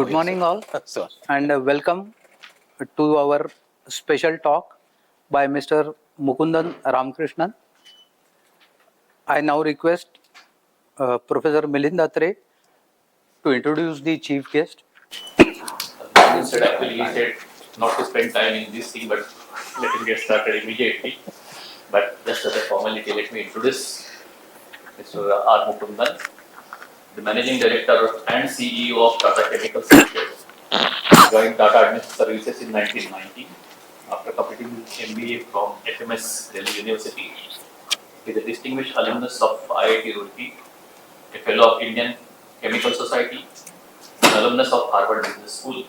Good morning, all, So, and welcome to our special talk by Mr. Mukundan Ramkrishnan. I now request Professor Milind Atre to introduce the chief guest. Instead, actually, he said not to spend time in this thing, but let him get started immediately. But just as a formality, let me introduce Mr. R. Mukundan, the Managing Director and CEO of Tata Chemicals Limited. He joined Tata Administrative Services in 1990 after completing his MBA from FMS Delhi University. He is a distinguished alumnus of IIT Roorkee, a fellow of Indian Chemical Society, an alumnus of Harvard Business School.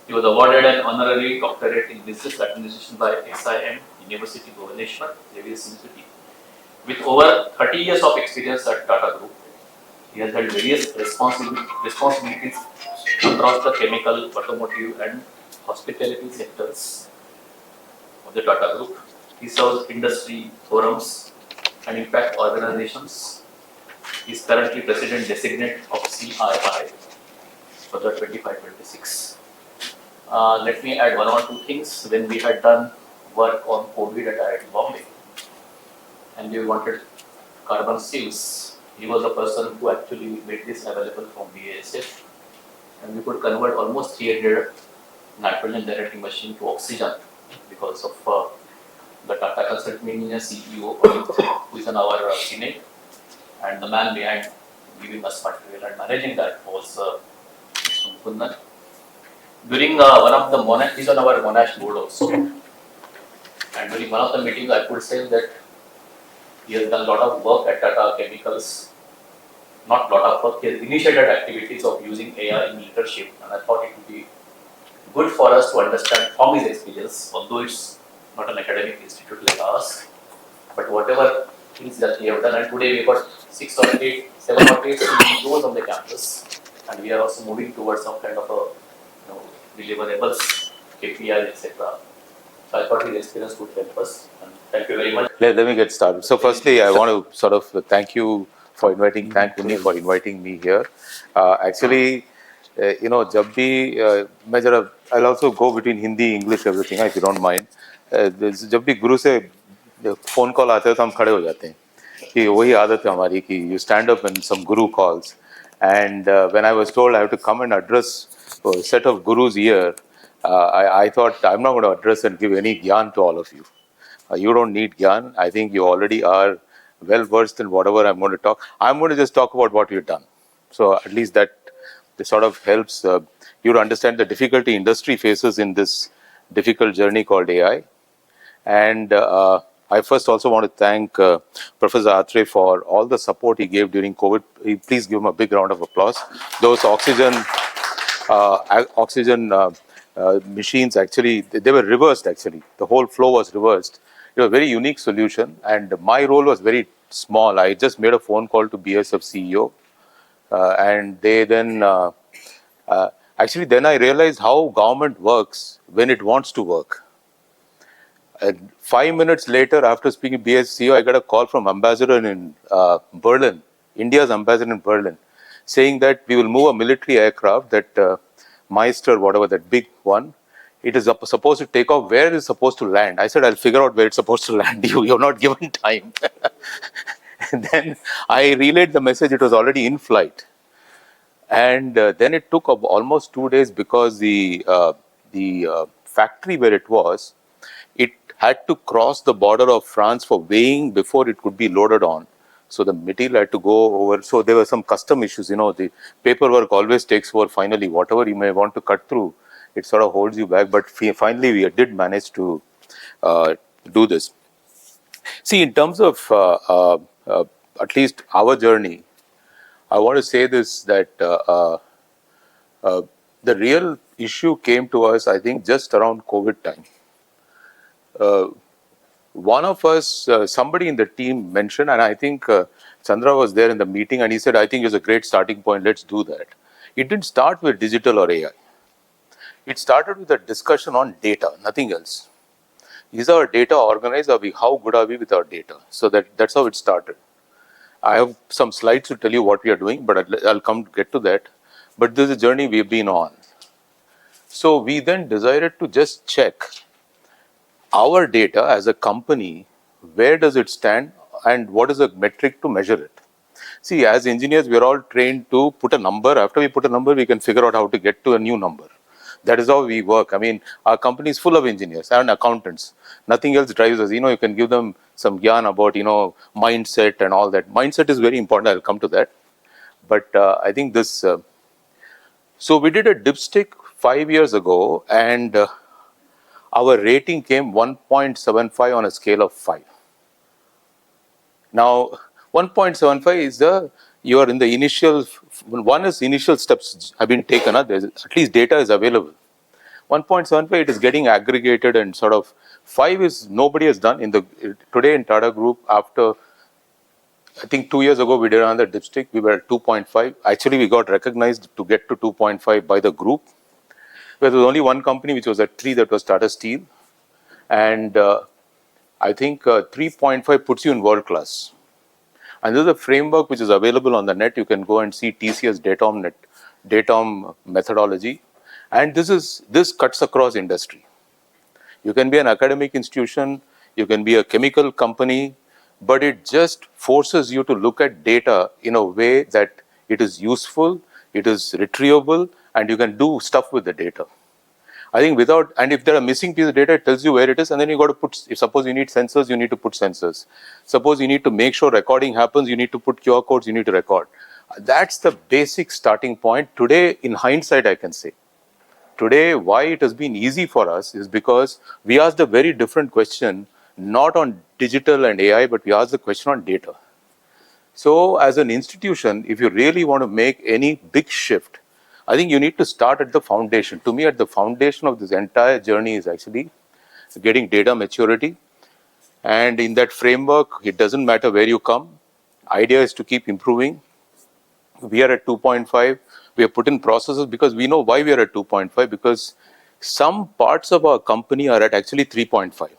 He was awarded an honorary doctorate in business administration by SIM University Bhubaneswar, JVS University. With over 30 years of experience at Tata Group, he has held various responsibilities across the chemical, automotive, and hospitality sectors of the Tata Group. He serves industry forums and impact organizations. He is currently president designate of CII for the 25-26. Let me add one or two things. When we had done work on COVID at IIT Bombay and we wanted carbon seals, he was the person who actually made this available from BASF, and we could convert almost 300 nitrogen generating machine to oxygen because of the Tata Consulting Engineer CEO who is in our Senate, and the man behind giving us material and managing that was Mr. Mukundan. During one of the he's on our Monash board also, and during one of the meetings I could say that he has done a lot of work at Tata Chemicals, not lot of work, he has initiated activities of using AI in leadership, and I thought it would be good for us to understand from his experience, although it's not an academic institute like ours, but whatever things that we have done, and today we got 7 or 8 CEOs on the campus, and we are also moving towards some kind of a deliverables, KPI, etc. So I thought his experience would help us. And thank you very much. let me get started. So, firstly, I want to sort of thank you for inviting, thank Uni for inviting me here. Actually, जब भी मैं जरा I'll also go between Hindi, English, everything, if you don't mind. जब भी गुरु से phone call आते हैं तो हम खड़े हो जाते हैं कि वही आदत है हमारी कि you stand up when some guru calls. And when I was told I have to come and address a set of gurus here, I thought I'm not going to address and give any gyan to all of you. You don't need gyan. I think you already are well versed in whatever I'm going to talk. I'm going to just talk about what you've done. So at least that sort of helps you to understand the difficulty industry faces in this difficult journey called AI. And I first also want to thank Professor Atre for all the support he gave during COVID. Please give him a big round of applause. Those oxygen machines, actually, they were reversed, actually. The whole flow was reversed. It was a very unique solution, and my role was very small. I just made a phone call to BSF CEO, and they then, actually, then I realized how government works when it wants to work. 5 minutes later, after speaking to BSF CEO, I got a call from ambassador in Berlin, India's ambassador in Berlin, saying that we will move a military aircraft, that Meister, whatever, that big one, it is supposed to take off. Where it is supposed to land? I said, I'll figure out where it's supposed to land. You're not given time. And then I relayed the message. It was already in flight. And then it took almost 2 days because the factory where it was, it had to cross the border of France for weighing before it could be loaded on. So the material had to go over. So there were some custom issues. The paperwork always takes over. Finally, whatever you may want to cut through, it sort of holds you back. But finally, we did manage to do this. See, in terms of at least our journey, I want to say this, that the real issue came to us, I think, just around COVID time. One of us, somebody in the team mentioned, and I think Chandra was there in the meeting, and he said, I think it's a great starting point, let's do that. It didn't start with digital or AI. It started with a discussion on data, nothing else. Is our data organized? How good are we with our data? So that's how it started. I have some slides to tell you what we are doing, but I'll get to that. but this is a journey we've been on. So we then decided to just check our data as a company, where does it stand and what is the metric to measure it? See, as engineers, we are all trained to put a number. After we put a number, we can figure out how to get to a new number. That is how we work. I mean, our company is full of engineers and accountants. Nothing else drives us. You can give them some yarn about, mindset and all that. Mindset is very important. I'll come to that. But I think this. So we did a dipstick 5 years ago, and our rating came 1.75 on a scale of 5. Now, 1.75 is you are in the initial, one is initial steps have been taken, there's, at least data is available. 1.75, it is getting aggregated and sort of, 5 is nobody has done. Today in Tata Group, after, I think 2 years ago, we did another dipstick, we were at 2.5. Actually, we got recognized to get to 2.5 by the group. There was only one company which was at 3, that was Tata Steel. And I think 3.5 puts you in world class. And this is a framework which is available on the net. You can go and see TCS Datom methodology. And this cuts across industry. You can be an academic institution, you can be a chemical company, but it just forces you to look at data in a way that it is useful, it is retrievable, and you can do stuff with the data. I think and if there are missing pieces of data, it tells you where it is, and then you got to put, suppose you need sensors, you need to put sensors. Suppose you need to make sure recording happens, you need to put QR codes, you need to record. That's the basic starting point. Today, in hindsight, I can say, today, why it has been easy for us is because we asked a very different question, not on digital and AI, but we asked the question on data. So as an institution, if you really want to make any big shift, I think you need to start at the foundation. To me, at the foundation of this entire journey is actually getting data maturity. And in that framework, it doesn't matter where you come. Idea is to keep improving. We are at 2.5. We have put in processes because we know why we are at 2.5, because some parts of our company are at actually 3.5.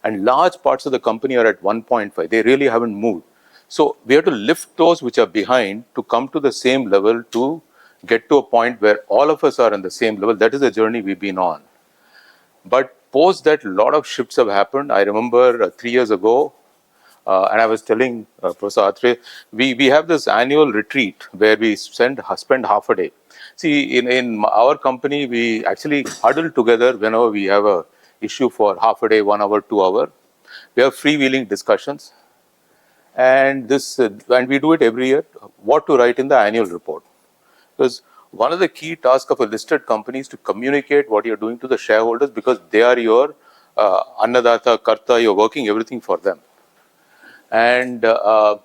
And large parts of the company are at 1.5. They really haven't moved. So we have to lift those which are behind to come to the same level, to get to a point where all of us are on the same level. That is the journey we've been on. But post that, a lot of shifts have happened. I remember 3 years ago, and I was telling Professor Atre, we have this annual retreat where we spend half a day. See, in our company, we actually huddle together whenever we have a issue for half a day, 1 hour, 2 hour. We have freewheeling discussions. And and we do it every year, what to write in the annual report. Because one of the key tasks of a listed company is to communicate what you're doing to the shareholders, because they are your annadata, karta, you're working everything for them. And a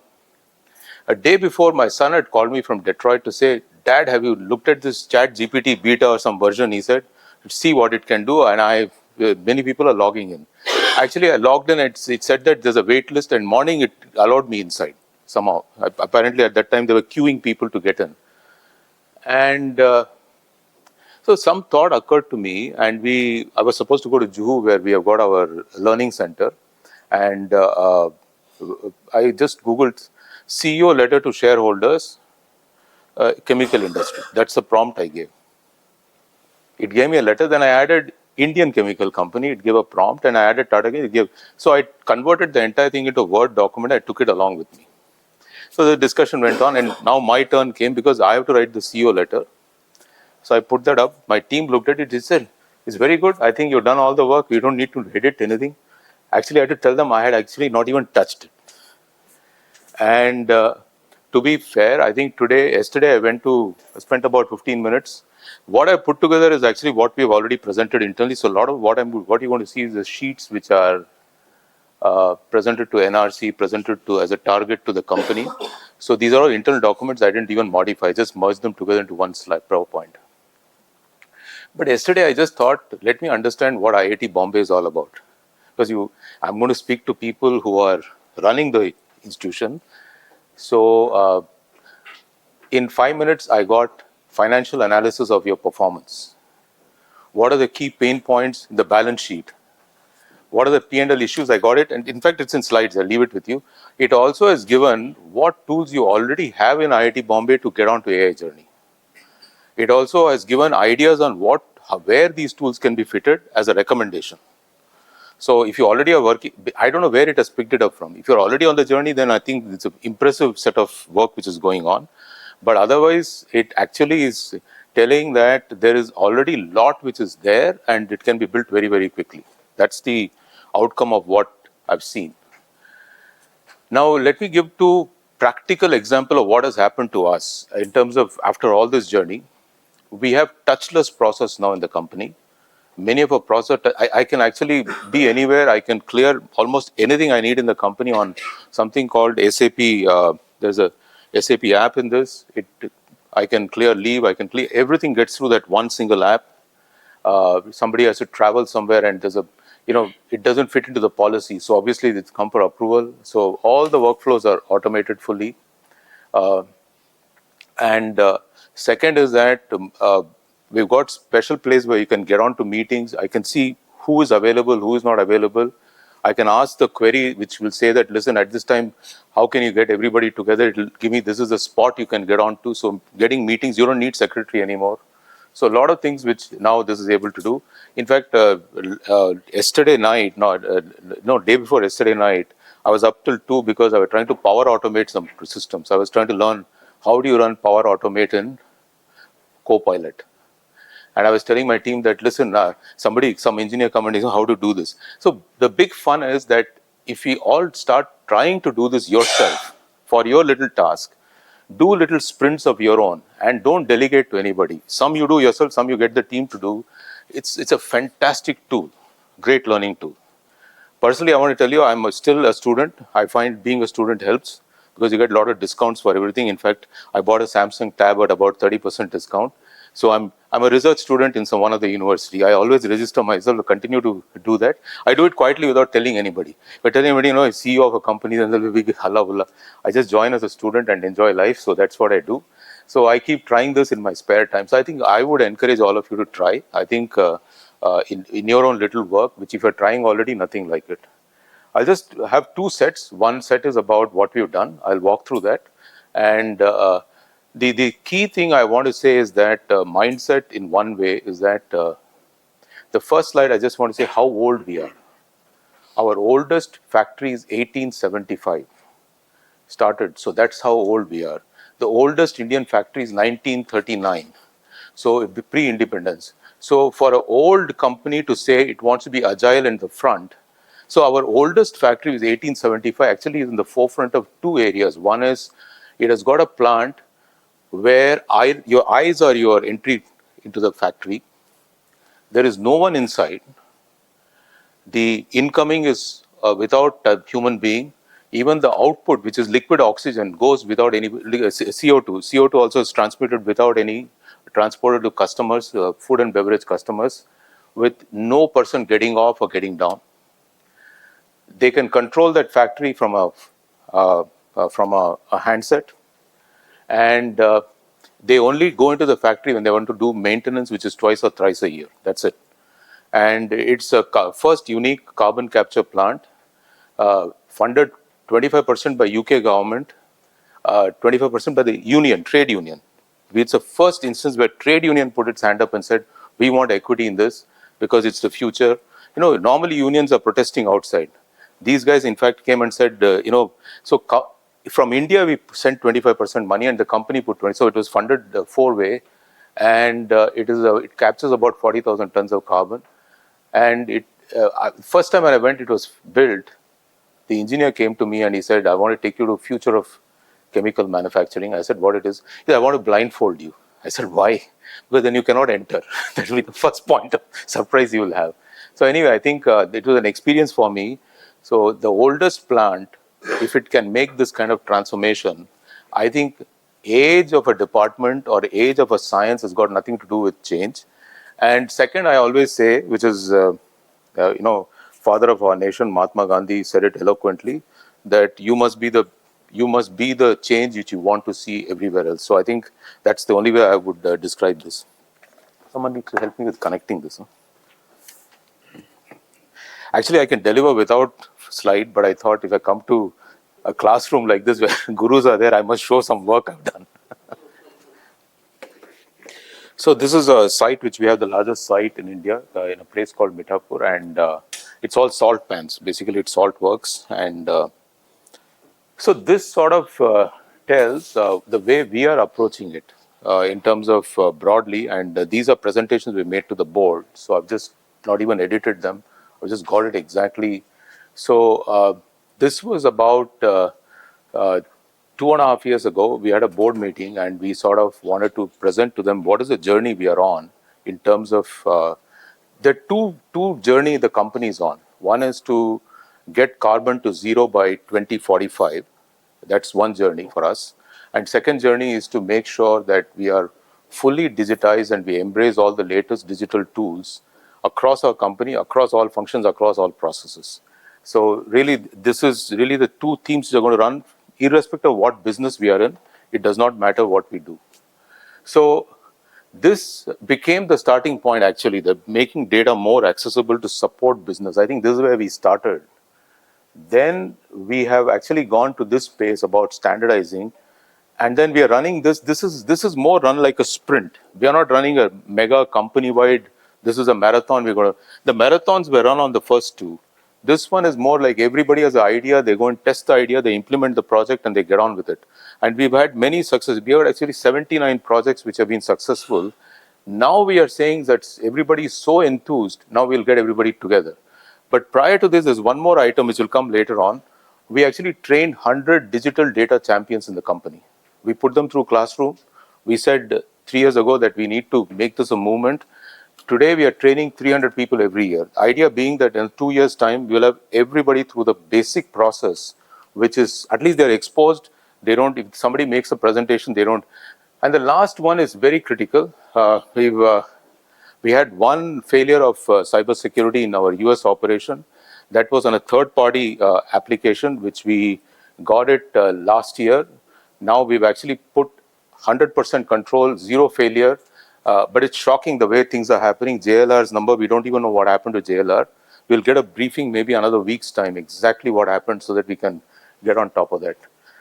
day before, my son had called me from Detroit to say, Dad, have you looked at this Chat GPT beta or some version? He said, see what it can do. And many people are logging in. Actually, I logged in, it said that there's a wait list, and morning it allowed me inside somehow. Apparently at that time they were queuing people to get in. And so some thought occurred to me, and I was supposed to go to Juhu, where we have got our learning center. And I just Googled CEO letter to shareholders, chemical industry. That's the prompt I gave. It gave me a letter, then I added Indian chemical company, it gave a prompt, and I added Tata. So I converted the entire thing into a Word document, I took it along with me. So the discussion went on, and now my turn came because I have to write the CEO letter. So I put that up, my team looked at it, they said, it's very good, I think you've done all the work, we don't need to edit anything. Actually, I had to tell them I had actually not even touched it. And to be fair, I think yesterday I spent about 15 minutes. What I put together is actually what we have already presented internally. So a lot of what you're going to see is the sheets which are presented to NRC, presented as a target to the company. So these are all internal documents. I didn't even modify, I just merged them together into one slide, PowerPoint. But yesterday I just thought, let me understand what IIT Bombay is all about. Because I'm going to speak to people who are running the institution. So in 5 minutes, I got financial analysis of your performance. What are the key pain points in the balance sheet? What are the P&L issues? I got it. And in fact, it's in slides. I'll leave it with you. It also has given what tools you already have in IIT Bombay to get onto AI journey. It also has given ideas on where these tools can be fitted as a recommendation. So if you already are working, I don't know where it has picked it up from. If you're already on the journey, then I think it's an impressive set of work which is going on. But otherwise, it actually is telling that there is already a lot which is there and it can be built very, very quickly. That's the outcome of what I've seen. Now, let me give two practical example of what has happened to us in terms of after all this journey. We have touchless process now in the company. Many of our process, I can actually be anywhere. I can clear almost anything I need in the company on something called SAP. There's a SAP app in this. I can clear leave. I can clear everything. Gets through that one single app. Somebody has to travel somewhere, and there's a it doesn't fit into the policy. So obviously it's come for approval. So all the workflows are automated fully. And second is that we've got special place where you can get on to meetings. I can see who is available, who is not available. I can ask the query which will say that, listen, at this time, how can you get everybody together? It will give me, this is the spot you can get on to. So getting meetings, you don't need secretary anymore. So a lot of things which now this is able to do. In fact, yesterday night, day before yesterday night, I was up till 2 because I was trying to power automate some systems. I was trying to learn how do you run Power Automate in Copilot. And I was telling my team that, listen, some engineer come and say how to do this. So the big fun is that if we all start trying to do this yourself for your little task, do little sprints of your own and don't delegate to anybody. Some you do yourself, some you get the team to do. It's a fantastic tool, great learning tool. Personally, I want to tell you, I'm still a student. I find being a student helps because you get a lot of discounts for everything. In fact, I bought a Samsung tab at about 30% discount. So I'm a research student in one of the university. I always register myself to continue to do that. I do it quietly without telling anybody. If I tell anybody, I'm CEO of a company, then there will be halla bulla. I just join as a student and enjoy life. So that's what I do. So I keep trying this in my spare time. So I think I would encourage all of you to try. I think in your own little work, which if you're trying already, nothing like it. I'll just have two sets. One set is about what we've done. I'll walk through that. And the key thing I want to say is that mindset in one way is that the first slide, I just want to say how old we are. Our oldest factory is 1875 started. So that's how old we are. The oldest Indian factory is 1939. So pre-independence. So for an old company to say it wants to be agile in the front, so our oldest factory is 1875, actually is in the forefront of two areas. One is it has got a plant where your eyes are your entry into the factory. There is no one inside. The incoming is without a human being. Even the output, which is liquid oxygen, goes without any CO2. CO2 also is transmitted without any, transported to customers, food and beverage customers, with no person getting off or getting down. They can control that factory from a handset, and they only go into the factory when they want to do maintenance, which is twice or thrice a year. That's it. And it's a first unique carbon capture plant, funded 25% by UK government, 25% by the union, trade union. It's the first instance where trade union put its hand up and said, we want equity in this because it's the future. Normally unions are protesting outside. These guys, in fact, came and said, from India, we sent 25% money and the company put 20. So it was funded four-way, and it captures about 40,000 tons of carbon. And first time when I went, it was built. The engineer came to me and he said, I want to take you to future of chemical manufacturing. I said, what it is? He said, I want to blindfold you. I said, why? Because then you cannot enter. That will be the first point of surprise you will have. So anyway, I think it was an experience for me. So the oldest plant, if it can make this kind of transformation, I think age of a department or age of a science has got nothing to do with change. And second, I always say, which is, father of our nation, Mahatma Gandhi said it eloquently, that you must be the change which you want to see everywhere else. So I think that's the only way I would describe this. Someone needs to help me with connecting this. Huh? Actually, I can deliver without slide, but I thought if I come to a classroom like this where gurus are there, I must show some work I've done. So this is a site which we have the largest site in India in a place called Mithapur, and it's all salt pans. Basically, it's salt works, and so this sort of tells the way we are approaching it in terms of broadly, and these are presentations we made to the board. So I've just not even edited them. I've just got it exactly. So this was about uh, 2.5 years ago. We had a board meeting, and we sort of wanted to present to them what is the journey we are on in terms of the two journey the company is on. One is to get carbon to zero by 2045. That's one journey for us. And second journey is to make sure that we are fully digitized and we embrace all the latest digital tools across our company, across all functions, across all processes. So really, this is really the two themes that are going to run irrespective of what business we are in. It does not matter what we do. So this became the starting point, actually, the making data more accessible to support business. I think this is where we started. Then we have actually gone to this space about standardizing, and then we are running this. This is more run like a sprint. We are not running a mega company wide. This is a marathon. We're going to the marathons were run on the first two. This one is more like everybody has an idea. They go and test the idea. They implement the project and they get on with it. And we've had many successes. We have actually 79 projects which have been successful. Now we are saying that everybody is so enthused. Now we'll get everybody together. But prior to this, there's one more item which will come later on. We actually trained 100 digital data champions in the company. We put them through classroom. We said 3 years ago that we need to make this a movement. Today, we are training 300 people every year. Idea being that in 2 years' time, we'll have everybody through the basic process, which is at least they're exposed. They don't, if somebody makes a presentation, they don't. And the last one is very critical. We had one failure of cybersecurity in our US operation. That was on a third-party application, which we got it last year. Now we've actually put 100% control, zero failure. But it's shocking the way things are happening. JLR's number, we don't even know what happened to JLR. We'll get a briefing maybe another week's time, exactly what happened, so that we can get on top of that.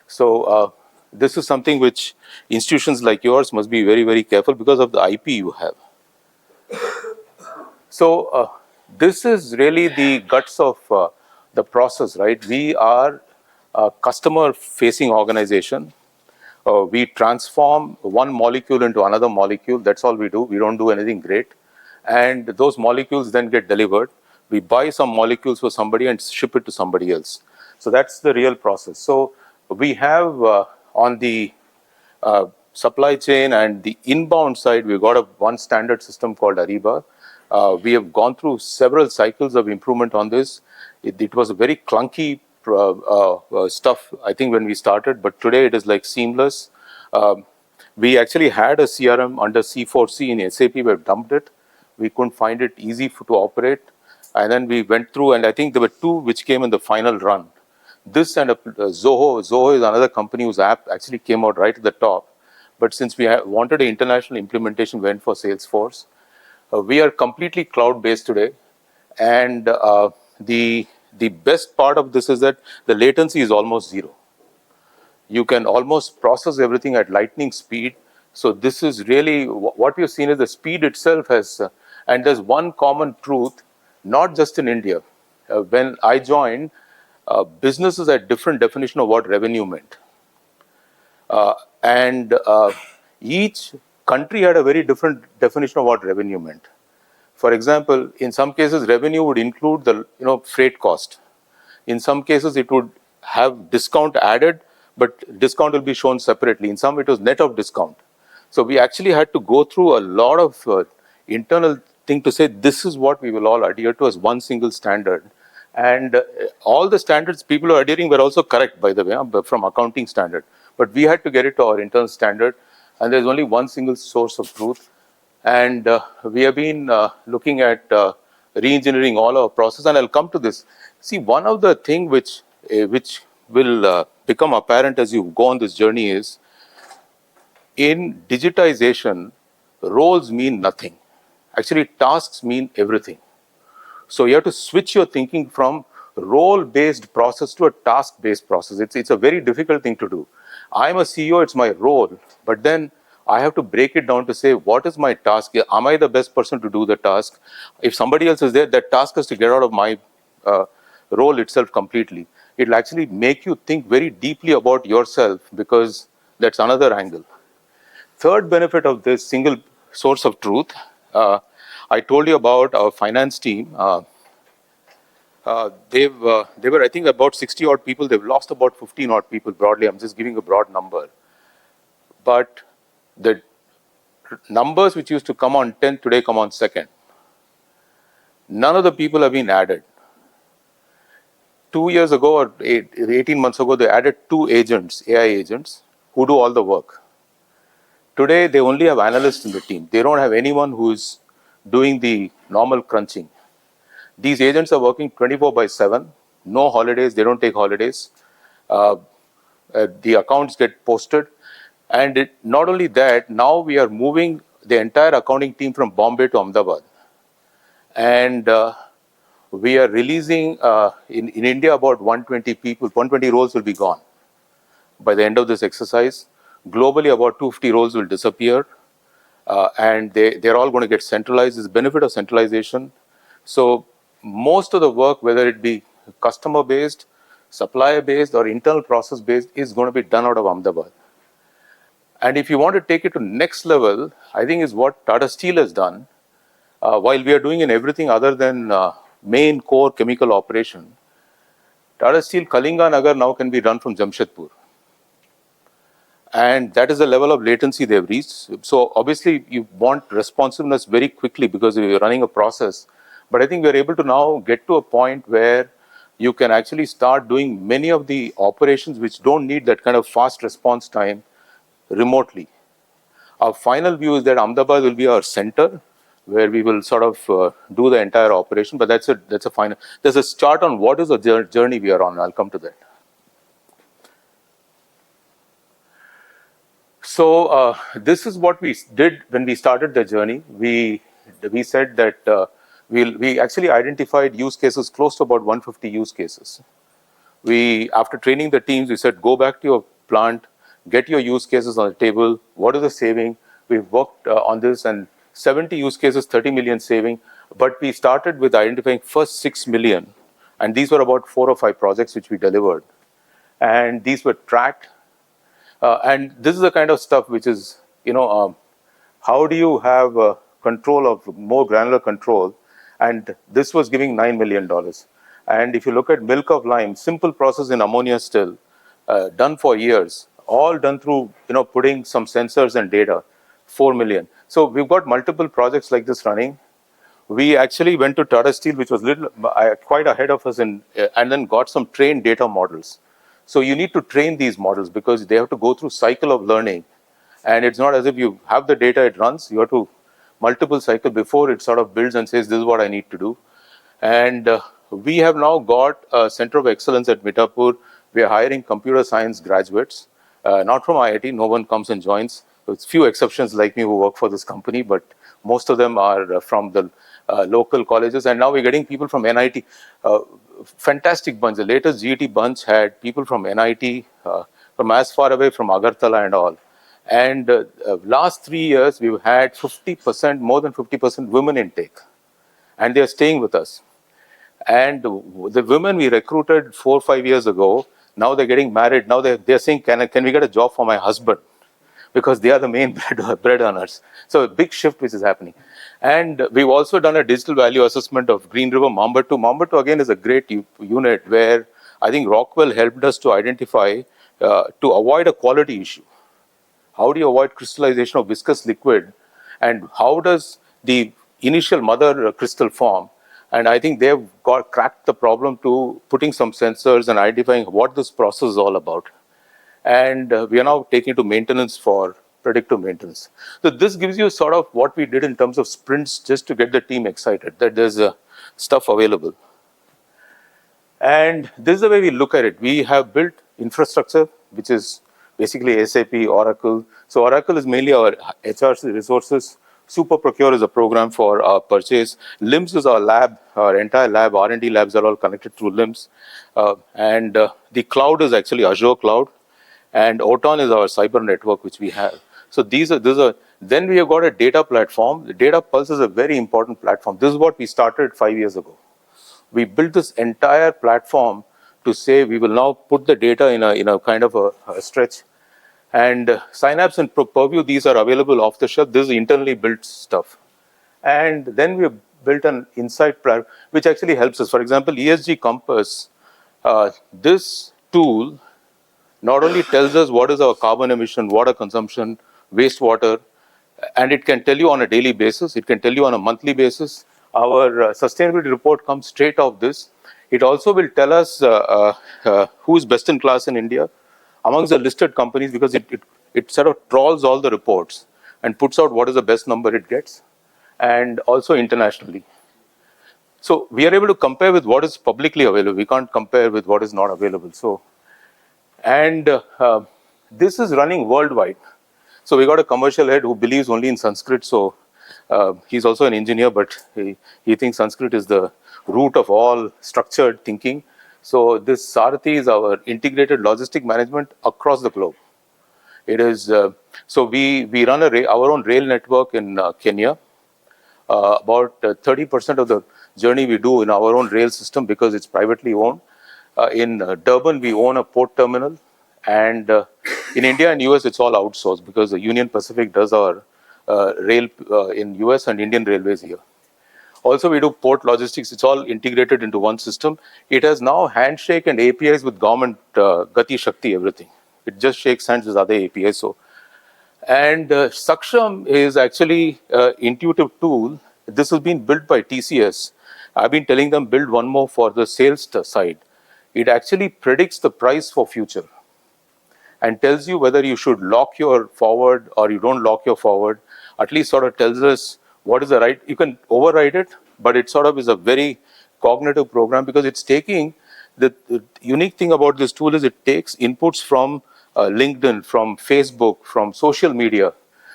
So this is something which institutions like yours must be very, very careful because of the IP you have. So this is really the guts of the process, right? We are a customer-facing organization. We transform one molecule into another molecule. That's all we do. We don't do anything great. And those molecules then get delivered. We buy some molecules for somebody and ship it to somebody else. So that's the real process. So we have on the supply chain and the inbound side, we've got one standard system called Ariba. We have gone through several cycles of improvement on this. It was a very clunky stuff, I think, when we started, but today it is like seamless. We actually had a CRM under C4C in SAP. We've dumped it. We couldn't find it easy to operate. And then we went through, and I think there were two which came in the final run. This and Zoho. Zoho is another company whose app actually came out right at the top. But since we wanted an international implementation, we went for Salesforce. We are completely cloud-based today. And the best part of this is that the latency is almost zero. You can almost process everything at lightning speed. So this is really what we've seen is the speed itself has, and there's one common truth, not just in India. When I joined, businesses had different definition of what revenue meant. And each country had a very different definition of what revenue meant. For example, in some cases, revenue would include the freight cost. In some cases, it would have discount added, but discount will be shown separately. In some, it was net of discount. So we actually had to go through a lot of internal thing to say this is what we will all adhere to as one single standard. And all the standards people are adhering were also correct, by the way, from accounting standard. But we had to get it to our internal standard, and there's only one single source of truth. And we have been looking at re-engineering all our process, and I'll come to this. See, one of the things which will become apparent as you go on this journey is, in digitization, roles mean nothing. Actually, tasks mean everything. So you have to switch your thinking from role-based process to a task-based process. It's a very difficult thing to do. I'm a CEO, it's my role, but then I have to break it down to say, what is my task? Am I the best person to do the task? If somebody else is there, that task has to get out of my role itself completely. It will actually make you think very deeply about yourself, because that's another angle. Third benefit of this single source of truth, I told you about our finance team. They were, I think, about 60 odd people. They've lost about 15 odd people broadly. I'm just giving a broad number. But the numbers which used to come on 10th today come on 2nd. None of the people have been added. 2 years ago or 18 months ago, they added 2 agents, AI agents, who do all the work. Today, they only have analysts in the team. They don't have anyone who's doing the normal crunching. These agents are working 24/7, no holidays, they don't take holidays. The accounts get posted. And not only that, now we are moving the entire accounting team from Bombay to Ahmedabad. And we are releasing, in India, about 120 people, 120 roles will be gone by the end of this exercise. Globally, about 250 roles will disappear. And they're all going to get centralized. There's the benefit of centralization. So most of the work, whether it be customer-based, supplier-based, or internal process-based, is going to be done out of Ahmedabad. And if you want to take it to next level, I think is what Tata Steel has done. While we are doing in everything other than main core chemical operation, Tata Steel Kalinga Nagar now can be run from Jamshedpur. And that is the level of latency they've reached. So obviously you want responsiveness very quickly because you're running a process. But I think we're able to now get to a point where you can actually start doing many of the operations which don't need that kind of fast response time remotely. Our final view is that Ahmedabad will be our center, where we will sort of do the entire operation. But that's a final. There's a chart on what is the journey we are on. I'll come to that. So this is what we did when we started the journey. We said that we actually identified use cases, close to about 150 use cases. After training the teams, we said, go back to your plant, get your use cases on the table. What is the saving? We've worked on this, and 70 use cases, 30 million saving. But we started with identifying first 6 million. And these were about 4 or 5 projects which we delivered. And these were tracked. And this is the kind of stuff which is, how do you have control of more granular control? And this was giving $9 million. And if you look at milk of lime, simple process in ammonia still, done for years, all done through, putting some sensors and data, 4 million. So we've got multiple projects like this running. We actually went to Tata Steel, which was quite ahead of us, and then got some trained data models. So you need to train these models because they have to go through cycle of learning. And it's not as if you have the data, it runs. You have to multiple cycle before it sort of builds and says, this is what I need to do. And we have now got a center of excellence at Mitapur. We are hiring computer science graduates, not from IIT. No one comes and joins. There's few exceptions like me who work for this company, but most of them are from the local colleges. And now we're getting people from NIT. Fantastic bunch. The latest GET bunch had people from NIT, from as far away from Agartala and all. And last 3 years, we've had 50%, more than 50% women intake. And they're staying with us. And the women we recruited 4 or 5 years ago, now they're getting married. Now they're saying, can we get a job for my husband? Because they are the main bread earners. So a big shift which is happening. And we've also done a digital value assessment of Green River Mambatu. Mambatu again is a great unit where I think Rockwell helped us to identify, to avoid a quality issue. How do you avoid crystallization of viscous liquid? And how does the initial mother crystal form? And I think they've cracked the problem to putting some sensors and identifying what this process is all about. And we are now taking it to maintenance for predictive maintenance. So this gives you sort of what we did in terms of sprints just to get the team excited that there's stuff available. And this is the way we look at it. We have built infrastructure, which is basically SAP, Oracle. So Oracle is mainly our HR resources. Super Procure is a program for our purchase. LIMS is our lab. Our entire lab, R&D labs are all connected through LIMS. And the cloud is actually Azure Cloud. And OTON is our cyber network, which we have. So then we have got a data platform. The Data Pulse is a very important platform. This is what we started 5 years ago. We built this entire platform to say we will now put the data in a kind of a stretch. And Synapse and Purview, these are available off the shelf. This is internally built stuff. And then we have built an insight platform, which actually helps us. For example, ESG Compass, this tool not only tells us what is our carbon emission, water consumption, wastewater, and it can tell you on a daily basis, it can tell you on a monthly basis. Our sustainability report comes straight off this. It also will tell us who is best in class in India amongst the listed companies, because it sort of trawls all the reports and puts out what is the best number it gets, and also internationally. So we are able to compare with what is publicly available. We can't compare with what is not available. So, and this is running worldwide. So we got a commercial head who believes only in Sanskrit. So he's also an engineer, but he thinks Sanskrit is the root of all structured thinking. So this Sarathi is our integrated logistic management across the globe. It is so we run our own rail network in Kenya. About 30% of the journey we do in our own rail system because it's privately owned. In Durban, we own a port terminal, and in India and US, it's all outsourced because the Union Pacific does our rail in US and Indian Railways here. Also, we do port logistics. It's all integrated into one system. It has now handshake and APIs with government, Gati Shakti, everything. It just shakes hands with other APIs. So. And Saksham is actually an intuitive tool. This has been built by TCS. I've been telling them build one more for the sales side. It actually predicts the price for future and tells you whether you should lock your forward or you don't lock your forward. At least sort of tells us what is the right. You can override it, but it sort of is a very cognitive program because it's taking the unique thing about this tool is it takes inputs from LinkedIn, from Facebook, from social media.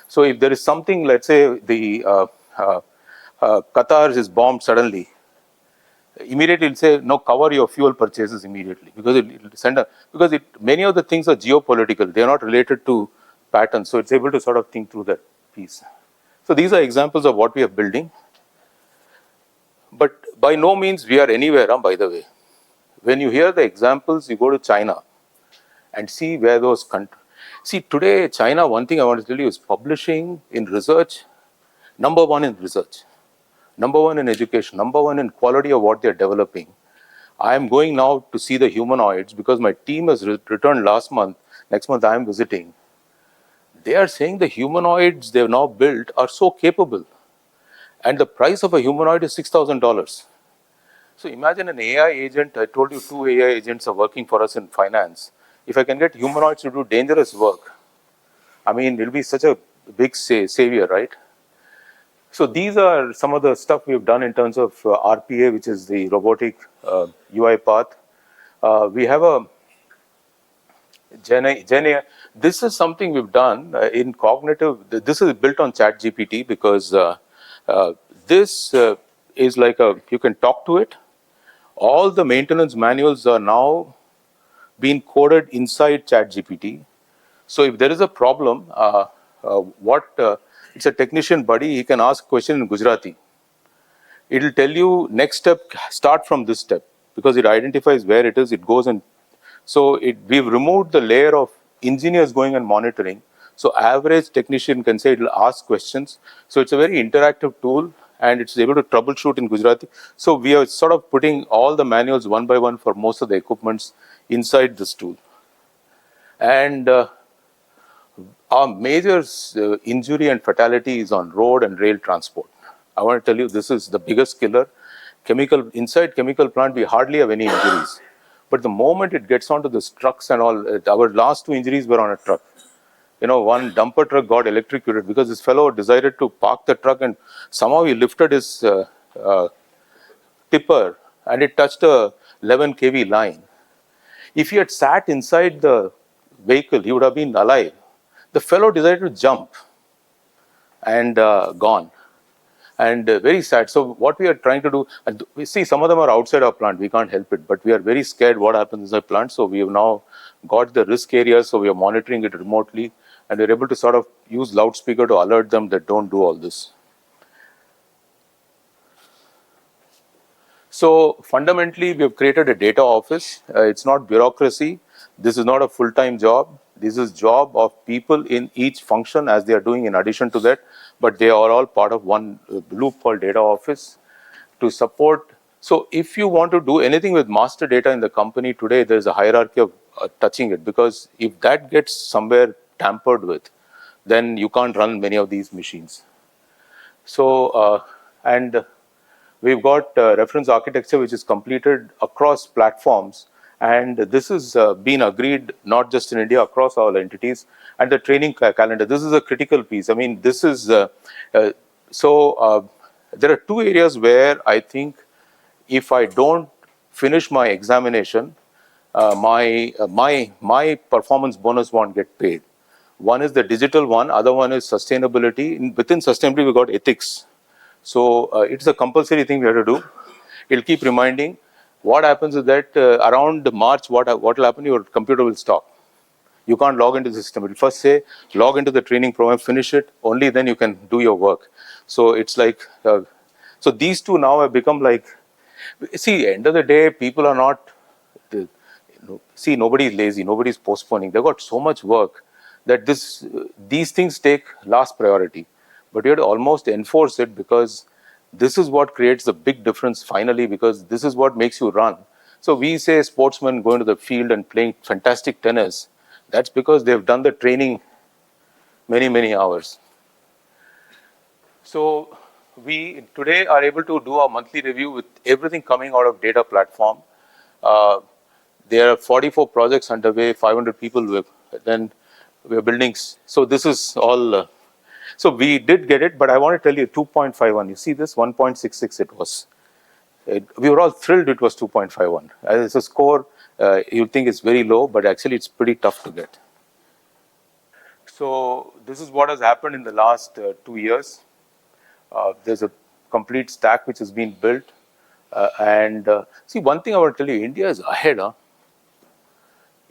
So if there is something, let's say the Qatar is bombed suddenly, immediately it'll say, no, cover your fuel purchases immediately because it'll send because many of the things are geopolitical. They're not related to patterns. So it's able to sort of think through that piece. So these are examples of what we are building. But by no means we are anywhere, by the way. When you hear the examples, you go to China and see where those countries. See, today, China, one thing I want to tell you is publishing in research, number one in research, number one in education, number one in quality of what they're developing. I am going now to see the humanoids because my team has returned last month. Next month, I am visiting. They are saying the humanoids they've now built are so capable. And the price of a humanoid is $6,000. So imagine an AI agent. I told you 2 AI agents are working for us in finance. If I can get humanoids to do dangerous work, I mean, it'll be such a big savior, right? So these are some of the stuff we've done in terms of RPA, which is the robotic UI path. We have a Gen AI. This is something we've done in cognitive. This is built on ChatGPT because this is like you can talk to it. All the maintenance manuals are now being coded inside ChatGPT. So if there is a problem, it's a technician buddy, he can ask a question in Gujarati. It will tell you next step, start from this step, because it identifies where it is, it goes and so we've removed the layer of engineers going and monitoring. So average technician can say it will ask questions. So it's a very interactive tool and it's able to troubleshoot in Gujarati. So we are sort of putting all the manuals one by one for most of the equipments inside this tool. And our major injury and fatality is on road and rail transport. I want to tell you, this is the biggest killer. Inside chemical plant, we hardly have any injuries. But the moment it gets onto the trucks and all, our last 2 injuries were on a truck. You know, one dumper truck got electrocuted because this fellow decided to park the truck and somehow he lifted his tipper and it touched a 11 kV line. If he had sat inside the vehicle, he would have been alive. The fellow decided to jump and gone. And very sad. So what we are trying to do, and we see some of them are outside our plant, we can't help it, but we are very scared what happens inside plant. So we have now got the risk areas, so we are monitoring it remotely. and we're able to sort of use loudspeaker to alert them that don't do all this. So fundamentally, we have created a data office. It's not bureaucracy. This is not a full-time job. This is job of people in each function as they are doing in addition to that, but they are all part of one loop called data office to support. So if you want to do anything with master data in the company today, there's a hierarchy of touching it, because if that gets somewhere tampered with, then you can't run many of these machines. So, and we've got reference architecture which is completed across platforms, and this has been agreed not just in India, across all entities. And the training calendar, this is a critical piece. I mean, this is there are two areas where I think if I don't finish my examination, my performance bonus won't get paid. One is the digital one, other one is sustainability. Within sustainability, we got ethics. So it's a compulsory thing we have to do. It'll keep reminding. What happens is that around March, what will happen? Your computer will stop. You can't log into the system. It'll first say, log into the training program, finish it. Only then you can do your work. So it's like, so these two now have become like, see, end of the day, people are not, see, nobody is lazy. Nobody is postponing. They've got so much work that these things take last priority. But you have to almost enforce it, because this is what creates the big difference finally, because this is what makes you run. So we say sportsmen going to the field and playing fantastic tennis. That's because they've done the training many hours. So we today are able to do our monthly review with everything coming out of data platform. There are 44 projects underway, 500 people then we're building. So this is all. So we did get it, but I want to tell you 2.51. You see this 1.66 it was. We were all thrilled it was 2.51. As a score, you think it's very low, but actually it's pretty tough to get. So this is what has happened in the last 2 years. There's a complete stack which has been built. See, one thing I want to tell you, India is ahead.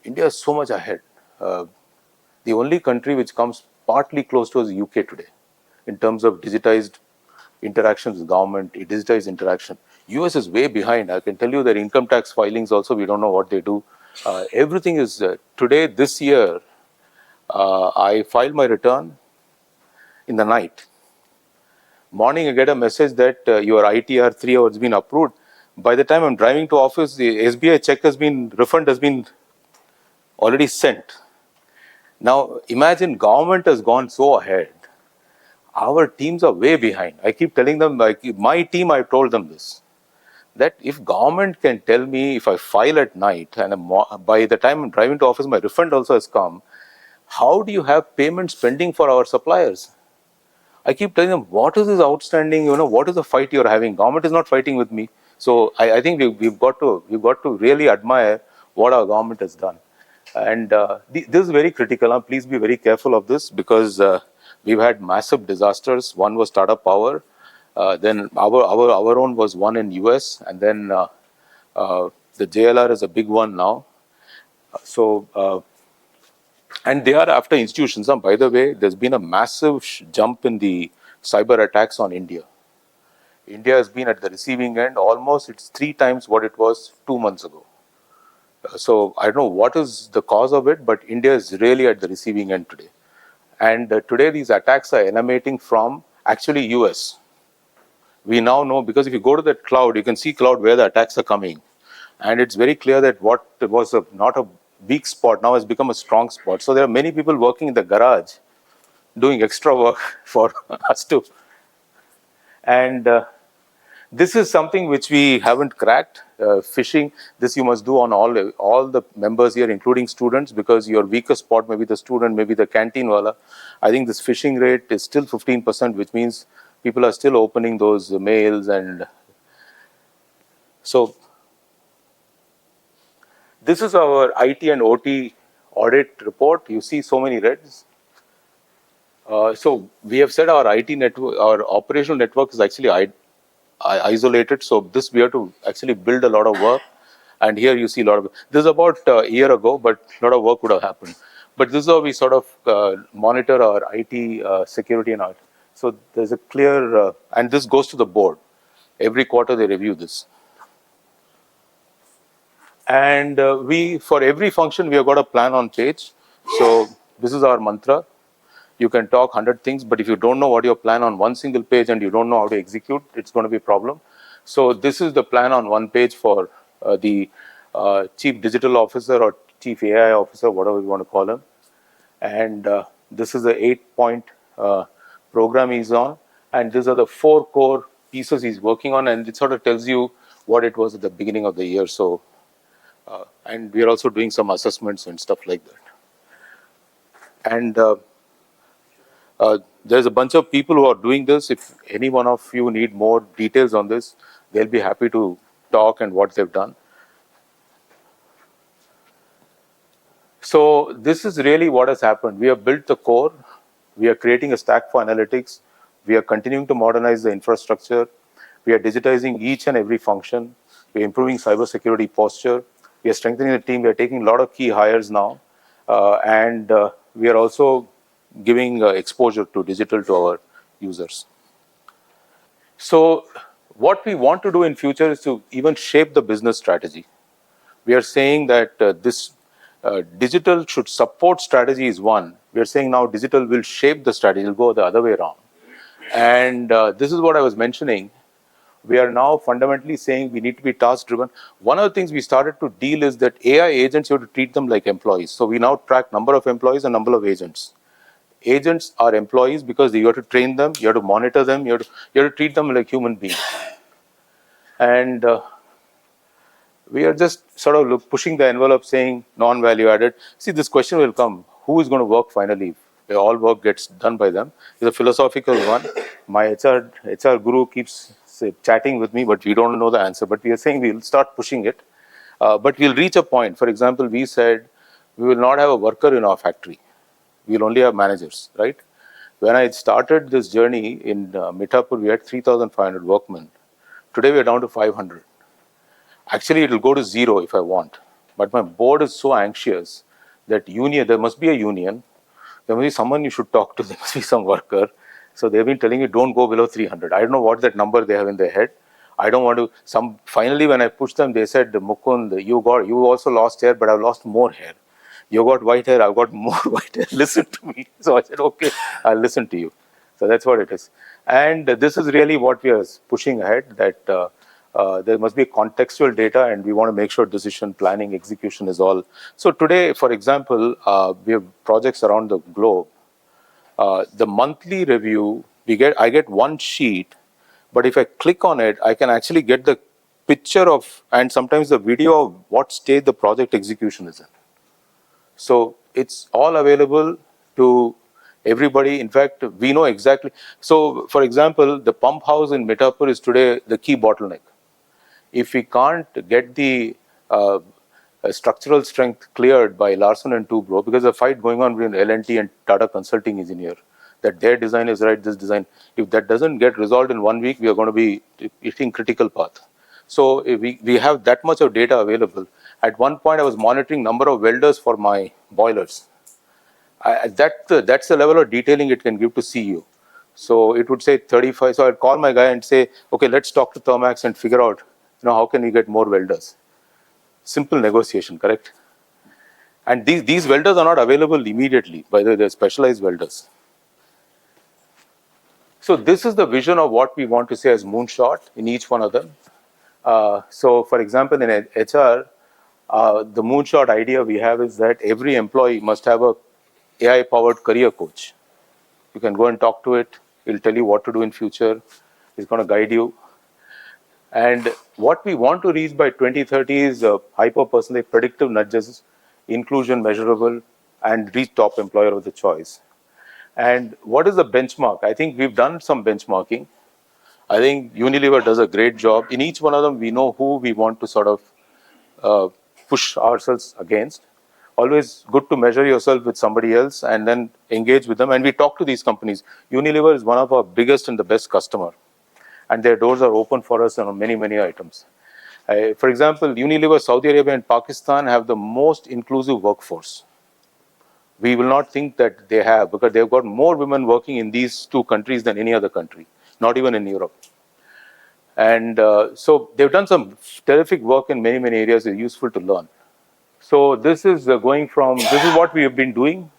India is so much ahead. The only country which comes partly close to us is UK today, in terms of digitized interactions with government, digitized interaction. US is way behind. I can tell you their income tax filings also, we don't know what they do. Everything is, today, this year, I filed my return in the night. Morning, I get a message that your ITR 3 hours has been approved. By the time I'm driving to office, the SBI check refund has been already sent. Now, imagine government has gone so ahead. Our teams are way behind. I keep telling them, like my team, I've told them this, that if government can tell me if I file at night and by the time I'm driving to office, my refund also has come, how do you have payments pending for our suppliers? I keep telling them, what is this outstanding, what is the fight you're having? Government is not fighting with me. So I think we've got to really admire what our government has done. And this is very critical. Please be very careful of this, because we've had massive disasters. One was Tata Power. Then our own was one in US. And then the JLR is a big one now. And they are after institutions. By the way, there's been a massive jump in the cyber attacks on India. India has been at the receiving end almost, it's 3 times what it was 2 months ago. So I don't know what is the cause of it, but India is really at the receiving end today. And today these attacks are emanating from actually US. We now know, because if you go to that cloud, you can see cloud where the attacks are coming. And it's very clear that what was not a weak spot now has become a strong spot. So there are many people working in the garage doing extra work for us to. And this is something which we haven't cracked. Phishing, this you must do on all the members here, including students, because your weakest spot may be the student, maybe the canteen wala. I think this phishing rate is still 15%, which means people are still opening those mails. And so this is our IT and OT audit report. You see so many reds. So we have said our IT network, our operational network is actually isolated. So this we have to actually build a lot of work. And here you see a lot of, this is about a year ago, but a lot of work would have happened. But this is how we sort of monitor our IT security and art. So there's a clear, and this goes to the board. Every quarter they review this. And for every function, we have got a plan on page. So this is our mantra. You can talk 100 things, but if you don't know what your plan on one single page and you don't know how to execute, it's going to be a problem. So this is the plan on one page for the chief digital officer or chief AI officer, whatever you want to call him. And this is the 8-point program he's on. And these are the 4 core pieces he's working on. And it sort of tells you what it was at the beginning of the year. So, and we are also doing some assessments and stuff like that. And there's a bunch of people who are doing this. If any one of you need more details on this, they'll be happy to talk and what they've done. So this is really what has happened. We have built the core. We are creating a stack for analytics. We are continuing to modernize the infrastructure. We are digitizing each and every function. We are improving cybersecurity posture. We are strengthening the team. We are taking a lot of key hires now. And we are also giving exposure to digital to our users. So what we want to do in future is to even shape the business strategy. We are saying that this digital should support strategy is one. We are saying now digital will shape the strategy, it will go the other way around. And this is what I was mentioning. We are now fundamentally saying we need to be task driven. One of the things we started to deal is that AI agents, you have to treat them like employees. So we now track number of employees and number of agents. Agents are employees because you have to train them, you have to monitor them, you have to treat them like human beings. And we are just sort of pushing the envelope saying non-value added. See, this question will come, who is going to work finally? All work gets done by them. It's a philosophical one. My HR guru keeps chatting with me, but we don't know the answer. But we are saying we'll start pushing it. But we'll reach a point. For example, we said we will not have a worker in our factory. We'll only have managers, right? When I started this journey in Mithapur, we had 3,500 workmen. Today we are down to 500. Actually, it will go to 0 if I want. But my board is so anxious that there must be a union. There must be someone you should talk to. There must be some worker. So they've been telling me don't go below 300. I don't know what that number they have in their head. I don't want to. Finally, when I pushed them, they said, Mukund, you also lost hair, but I've lost more hair. You got white hair, I've got more white hair. Listen to me. So I said, okay, I'll listen to you. So that's what it is. And this is really what we are pushing ahead, that there must be contextual data, and we want to make sure decision planning, execution is all. So today, for example, we have projects around the globe. The monthly review, I get one sheet, but if I click on it, I can actually get the picture of, and sometimes the video of what stage the project execution is in. So it's all available to everybody. In fact, we know exactly. So for example, the pump house in Mithapur is today the key bottleneck. If we can't get the structural strength cleared by Larsen and Toubro, because there's a fight going on between L&T and Tata Consulting Engineer, that their design is right, this design. If that doesn't get resolved in 1 week, we are going to be hitting critical path. So we have that much of data available. At one point, I was monitoring number of welders for my boilers. That's the level of detailing it can give to CU. So it would say 35. So I'd call my guy and say, okay, let's talk to Thermax and figure out, how can we get more welders? Simple negotiation, correct? And these welders are not available immediately. By the way, they're specialized welders. So this is the vision of what we want to say as moonshot in each one of them. So for example, in HR, the moonshot idea we have is that every employee must have a AI-powered career coach. You can go and talk to it. It'll tell you what to do in future. It's going to guide you. And what we want to reach by 2030 is hyper-personalized predictive nudges, inclusion measurable, and reach top employer of the choice. And what is the benchmark? I think we've done some benchmarking. I think Unilever does a great job. In each one of them, we know who we want to sort of push ourselves against. Always good to measure yourself with somebody else and then engage with them. And we talk to these companies. Unilever is one of our biggest and the best customer. And their doors are open for us on many, many items. For example, Unilever, Saudi Arabia and Pakistan have the most inclusive workforce. we will not think that they have, because they've got more women working in these two countries than any other country, not even in Europe. And so they've done some terrific work in many, many areas. It's useful to learn. So this is this is what we have been doing.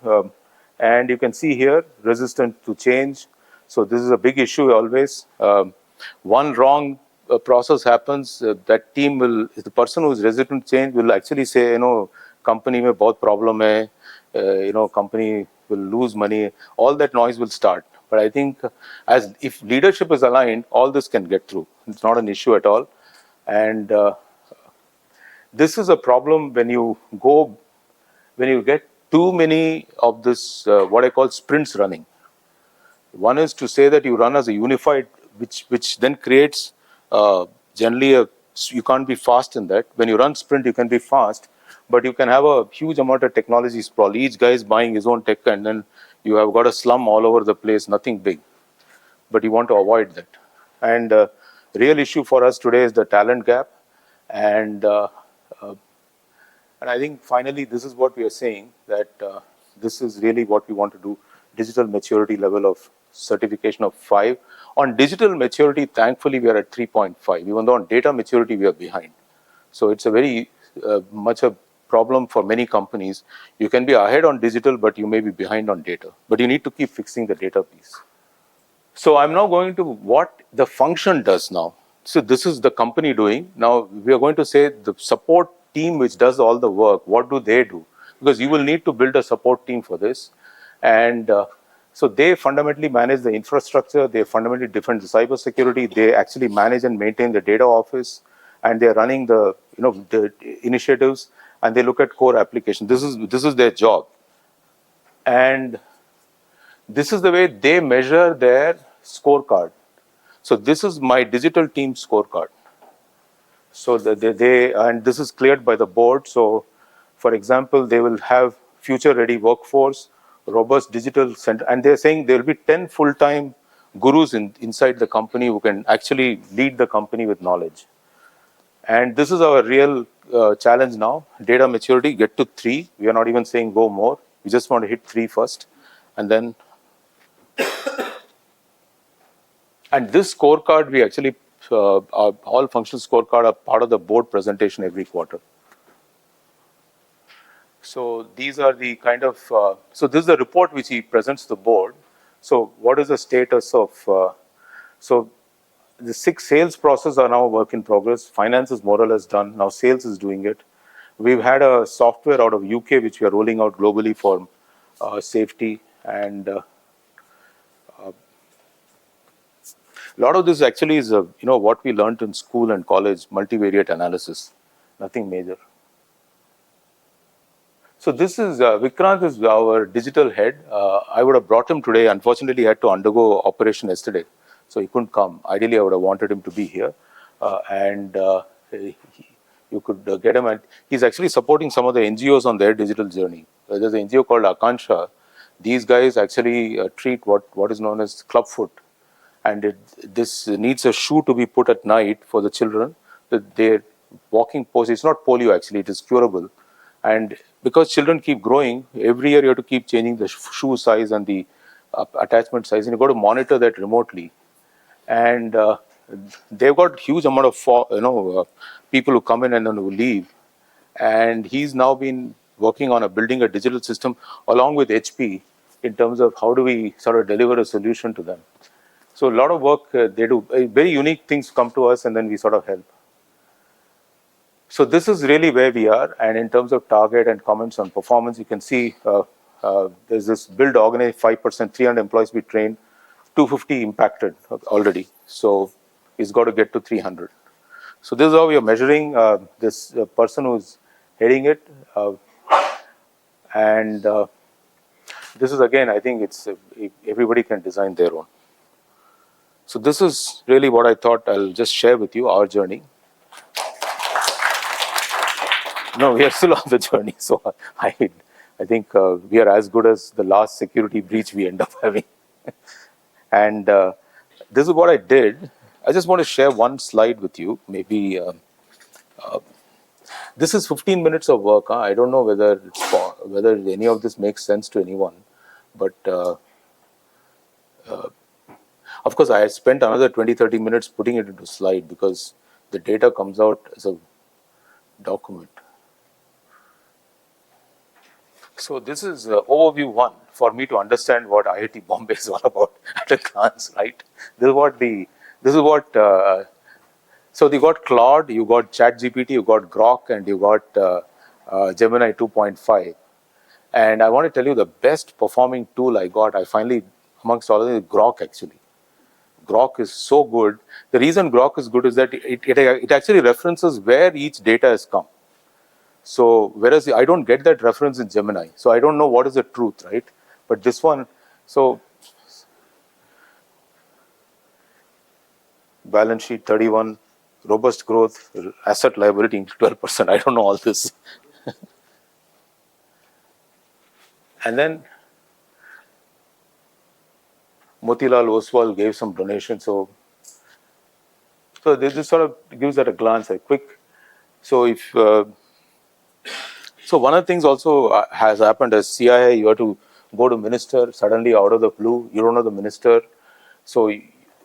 And you can see here, resistant to change. So this is a big issue always. One wrong process happens, that team will, the person who is resistant to change will actually say, company mein bahut problem hai, company will lose money. All that noise will start. But I think as if leadership is aligned, all this can get through. It's not an issue at all. And this is a problem when you get too many of this, what I call sprints running. One is to say that you run as a unified, which then creates generally you can't be fast in that. When you run sprint, you can be fast, but you can have a huge amount of technology sprawl. Each guy is buying his own tech, and then you have got a slum all over the place, nothing big. But you want to avoid that. And real issue for us today is the talent gap. And I think finally, this is what we are saying, that this is really what we want to do. Digital maturity level of certification of 5. On digital maturity, thankfully, we are at 3.5, even though on data maturity, we are behind. So it's a very much a problem for many companies. You can be ahead on digital, but you may be behind on data. But you need to keep fixing the data piece. So I'm now going to what the function does now. So this is the company doing. Now we are going to say the support team which does all the work, what do they do? Because you will need to build a support team for this. And so they fundamentally manage the infrastructure, they fundamentally defend the cyber security, they actually manage and maintain the data office, and they're running the the initiatives, and they look at core application. This is their job. And this is the way they measure their scorecard. So this is my digital team scorecard. So and this is cleared by the board. So for example, they will have future ready workforce, robust digital center, and they're saying there will be 10 full-time gurus inside the company who can actually lead the company with knowledge. And this is our real challenge now. Data maturity, get to 3. We are not even saying go more. We just want to hit 3 first. And then, and this scorecard, we actually, our all functional scorecard are part of the board presentation every quarter. So these are the kind of, so this is the report which he presents to the board. So what is the status of, so the 6 sales processes are now a work in progress. Finance is more or less done. Now sales is doing it. We've had a software out of UK which we are rolling out globally for safety. And a lot of this actually is, what we learned in school and college, multivariate analysis, nothing major. So this is, Vikrant is our digital head. I would have brought him today. Unfortunately, he had to undergo operation yesterday, so he couldn't come. Ideally, I would have wanted him to be here. You could get him, and he's actually supporting some of the NGOs on their digital journey. There's an NGO called Akansha. These guys actually treat what is known as clubfoot. And this needs a shoe to be put at night for the children. Their walking pose, it's not polio actually, it is curable. And because children keep growing, every year you have to keep changing the shoe size and the attachment size, and you've got to monitor that remotely. And they've got huge amount of people who come in and then who leave. And he's now been working on building a digital system along with HP in terms of how do we sort of deliver a solution to them. So a lot of work they do. Very unique things come to us, and then we sort of help. So this is really where we are. And in terms of target and comments on performance, you can see there's this build organize 5%, 300 employees be trained, 250 impacted already. So he's got to get to 300. So this is how we are measuring this person who's heading it. And this is again, I think it's everybody can design their own. So this is really what I thought I'll just share with you, our journey. No, we are still on the journey. So I think we are as good as the last security breach we end up having. And this is what I did. I just want to share one slide with you. Maybe this is 15 minutes of work. I don't know whether it's whether any of this makes sense to anyone, but of course, I spent another 20-30 minutes putting it into slide because the data comes out as a document. So this is overview one for me to understand what IIT Bombay is all about at a glance, right? This is what. So you got Claude, you got ChatGPT, you got Grok, and you got Gemini 2.5. And I want to tell you the best performing tool I got. I finally, amongst all of them, is Grok actually. Grok is so good. The reason Grok is good is that it actually references where each data has come. So whereas I don't get that reference in Gemini, so I don't know what is the truth, right? But this one, so balance sheet 31, robust growth, asset liability 12%. I don't know all this. And then Motilal Oswal gave some donation. So this sort of gives that a glance, a quick. So if so, one of the things also has happened as CIA, you have to go to minister suddenly out of the blue. You don't know the minister. So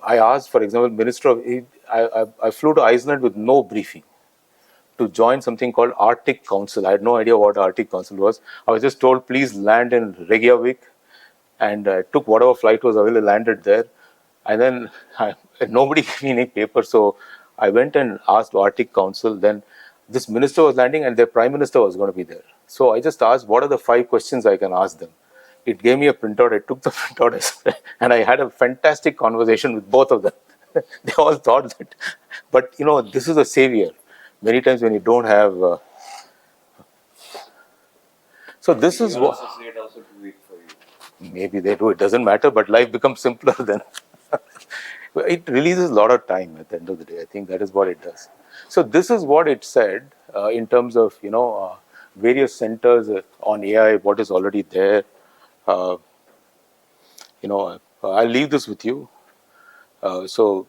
I asked, for example, minister of I flew to Iceland with no briefing to join something called Arctic Council. I had no idea what Arctic Council was. I was just told, please land in Reykjavik, and took whatever flight was available, landed there. And then nobody gave me any paper, so I went and asked Arctic Council. Then this minister was landing, and their prime minister was going to be there. So I just asked, what are the 5 questions I can ask them? It gave me a printout. I took the printout, and I had a fantastic conversation with both of them. They all thought that, but you know, this is a savior. Many times when you don't have, so this is what. Also do it for you. Maybe they do. It doesn't matter, but life becomes simpler then. It releases a lot of time at the end of the day. I think that is what it does. So this is what it said in terms of various centers on AI. What is already there? I'll leave this with you. So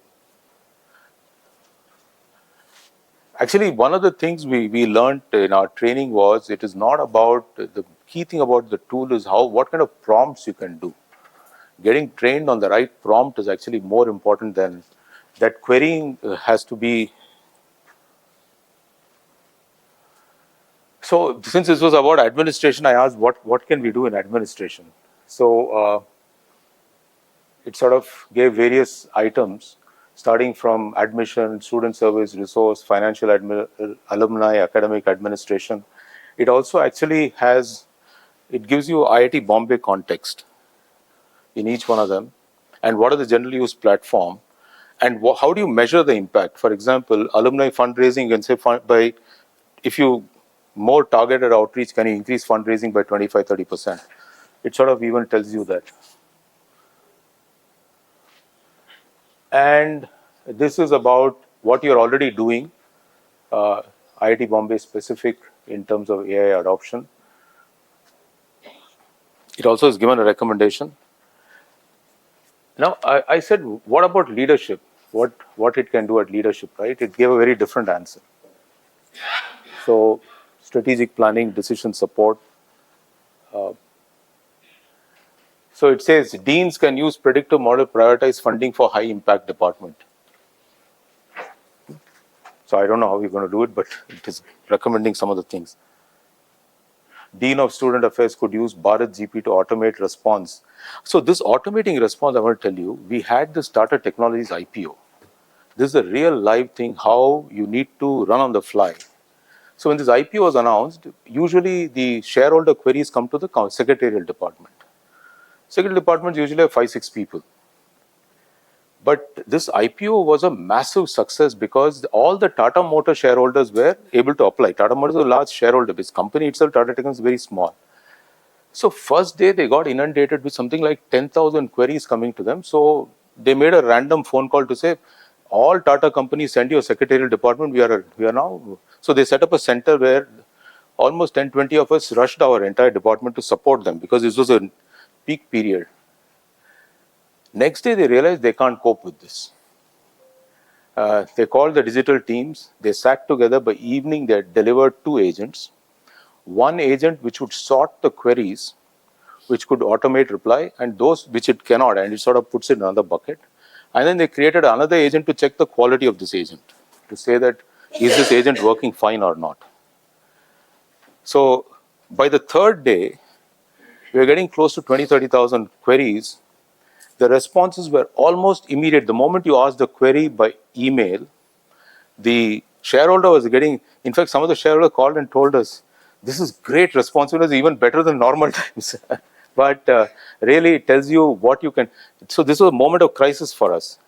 actually, one of the things we learned in our training was it is not about the key thing about the tool is what kind of prompts you can do. Getting trained on the right prompt is actually more important than that. Querying has to be. So since this was about administration, I asked what can we do in administration. So it sort of gave various items starting from admission, student service, resource, financial alumni, academic administration. It also actually it gives you IIT Bombay context in each one of them, and what are the generally used platform, and how do you measure the impact? For example, alumni fundraising, you can say if you more targeted outreach, can you increase fundraising by 25-30%? It sort of even tells you that. And this is about what you're already doing, IIT Bombay specific in terms of AI adoption. It also is given a recommendation. Now, I said, what about leadership? What it can do at leadership, right? It gave a very different answer. So, strategic planning, decision support. So it says deans can use predictive model prioritize funding for high impact department. So I don't know how we're going to do it, but it is recommending some of the things. Dean of Student Affairs could use Bharat GP to automate response. So this automating response, I want to tell you, we had the Starter Technologies IPO. This is a real live thing, how you need to run on the fly. So when this IPO was announced, usually the shareholder queries come to the secretarial department. Secretarial departments usually have 5-6 people. But this IPO was a massive success because all the Tata Motor shareholders were able to apply. Tata Motors is a large shareholder. This company itself, Tata Technologies, is very small. So first day they got inundated with something like 10,000 queries coming to them. So they made a random phone call to say, all Tata companies send your secretarial department. We are now. So they set up a center where almost 10-20 of us rushed our entire department to support them because this was a peak period. Next day, they realized they can't cope with this. They called the digital teams. They sat together. By evening, they had delivered 2 agents. one agent which would sort the queries, which could automate reply, and those which it cannot, and it sort of puts it in another bucket. And then they created another agent to check the quality of this agent, to say that is this agent working fine or not. So by the third day, we were getting close to 20,000-30,000 queries. The responses were almost immediate. The moment you asked the query by email, the shareholder was getting, in fact, some of the shareholders called and told us, this is great responsiveness, even better than normal times. But really, it tells you what you can. So this was a moment of crisis for us.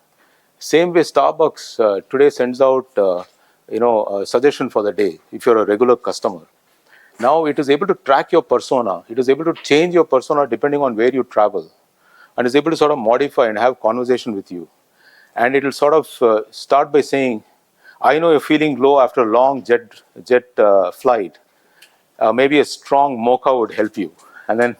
Same way, Starbucks today sends out, a suggestion for the day if you're a regular customer. Now it is able to track your persona. It is able to change your persona depending on where you travel, and is able to sort of modify and have conversation with you. And it will sort of start by saying, I know you're feeling low after a long jet flight. Maybe a strong mocha would help you. And then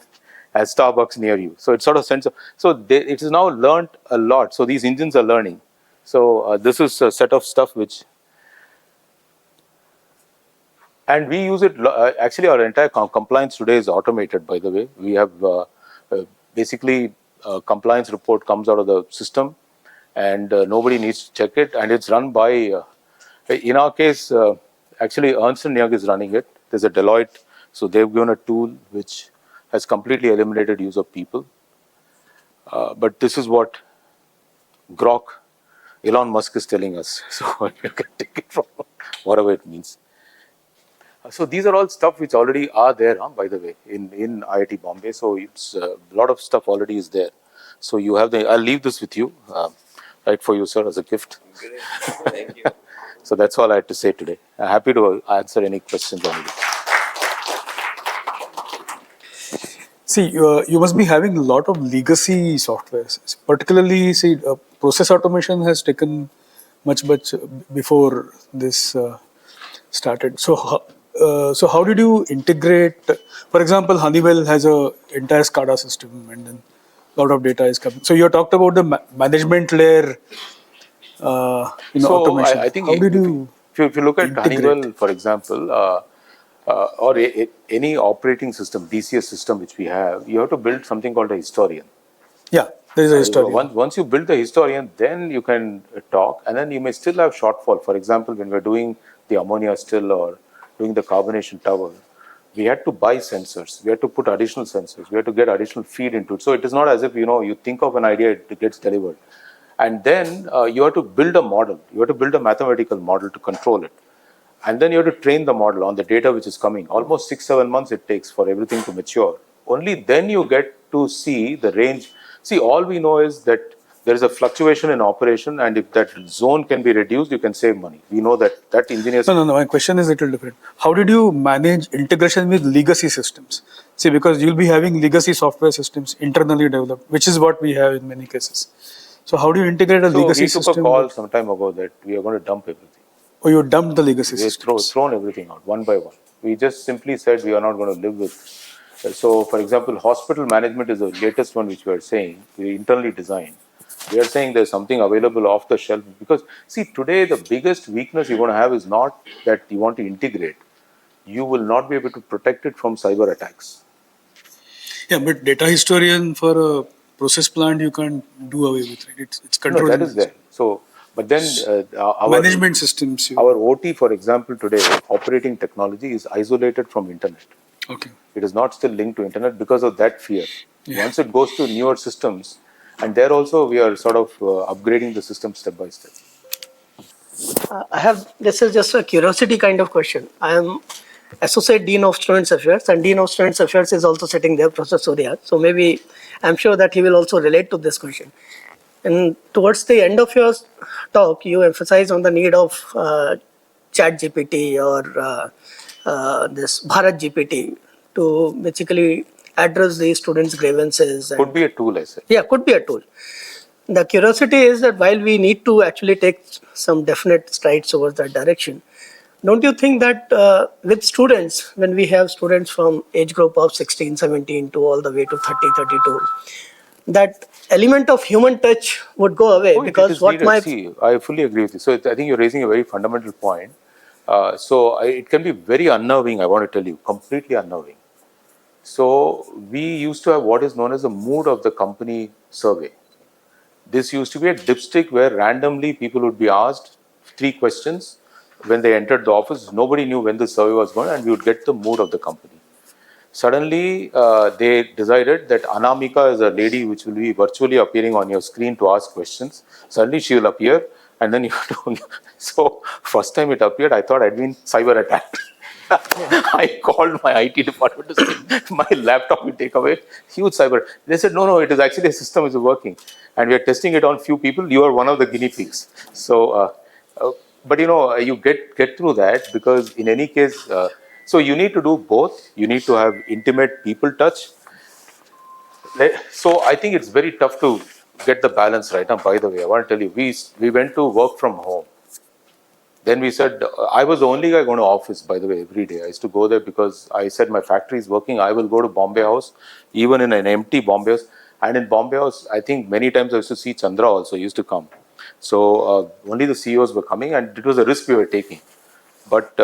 has Starbucks near you. So it sort of sends. It is now learned a lot. So these engines are learning. So this is a set of stuff which, and we use it. Actually, our entire compliance today is automated. By the way, we have basically a compliance report comes out of the system, and nobody needs to check it, and it's run by. In our case, actually, Ernst & Young is running it. There's a Deloitte, so they've given a tool which has completely eliminated use of people. But this is what Grok, Elon Musk is telling us. So you can take it from whatever it means. So these are all stuff which already are there, by the way, in IIT Bombay. So it's a lot of stuff already is there. So you have I'll leave this with you, right for you, sir, as a gift. Great. Thank you. So that's all I had to say today. I'm happy to answer any questions on it. See, you must be having a lot of legacy softwares. Particularly, see, process automation has taken much before this started. So how did you integrate? For example, Honeywell has a entire SCADA system, and then a lot of data is coming. So you talked about the management layer. So automation. I think how did you? If you look at integrate? Honeywell, for example, or any operating system, DCS system which we have, you have to build something called a historian. Yeah, there is a historian. Once you build the historian, then you can talk, and then you may still have shortfall. For example, when we're doing the ammonia still or doing the carbonation tower, we had to buy sensors. We had to put additional sensors. We had to get additional feed into it. So it is not as if you think of an idea, it gets delivered. And then you have to build a model. You have to build a mathematical model to control it. And then you have to train the model on the data which is coming. Almost 6-7 months it takes for everything to mature. Only then you get to see the range. See, all we know is that there is a fluctuation in operation, and if that zone can be reduced, you can save money. We know that engineers. No. My question is a little different. How did you manage integration with legacy systems? See, because you'll be having legacy software systems internally developed, which is what we have in many cases. So how do you integrate a legacy system? We took a call some time ago that we are going to dump everything. Oh, you dumped the legacy system? We've thrown everything out one by one. We just simply said we are not going to live with. So, for example, hospital management is the latest one which we are saying, we internally designed. We are saying there's something available off the shelf. Because, see, today the biggest weakness you're going to have is not that you want to integrate. You will not be able to protect it from cyber attacks. Yeah, but data historian for a process plant, you can't do away with it. It's controlled. No, that is there. So, but then our management systems. Our OT, for example, today, operating technology is isolated from internet. Okay. It is not still linked to internet because of that fear. Yeah. Once it goes to newer systems, and there also we are sort of upgrading the system step by step. This is just a curiosity kind of question. I am Associate Dean of Students Affairs, and Dean of Students Affairs is also sitting there, Professor Surya. So maybe I'm sure that he will also relate to this question. And towards the end of your talk, you emphasize on the need of Chat GPT or this Bharat GPT to basically address the students' grievances. Could be a tool, I said. Yeah, could be a tool. The curiosity is that while we need to actually take some definite strides towards that direction, don't you think that with students, when we have students from age group of 16, 17 to all the way to 30, 32, that element of human touch would go away? Because what See, I fully agree with you. So I think you're raising a very fundamental point. It can be very unnerving, I want to tell you, completely unnerving. So we used to have what is known as the mood of the company survey. This used to be a dipstick where randomly people would be asked 3 questions when they entered the office. Nobody knew when the survey was going, and we would get the mood of the company. Suddenly, they decided that Anamika is a lady which will be virtually appearing on your screen to ask questions. Suddenly, she will appear, and then you don't. So, first time it appeared, I thought I'd been cyber attacked. I called my IT department to say my laptop will take away. Huge cyber. They said, no, it is actually a system is working, and we are testing it on few people. You are one of the guinea pigs. But you get through that, because in any case, so you need to do both. You need to have intimate people touch. So I think it's very tough to get the balance right. Now, by the way, I want to tell you, we went to work from home. Then we said, I was the only guy going to office, by the way, every day. I used to go there because I said my factory is working. I will go to Bombay House, even in an empty Bombay House. And in Bombay House, I think many times I used to see Chandra also used to come. So only the CEOs were coming, and it was a risk we were taking. But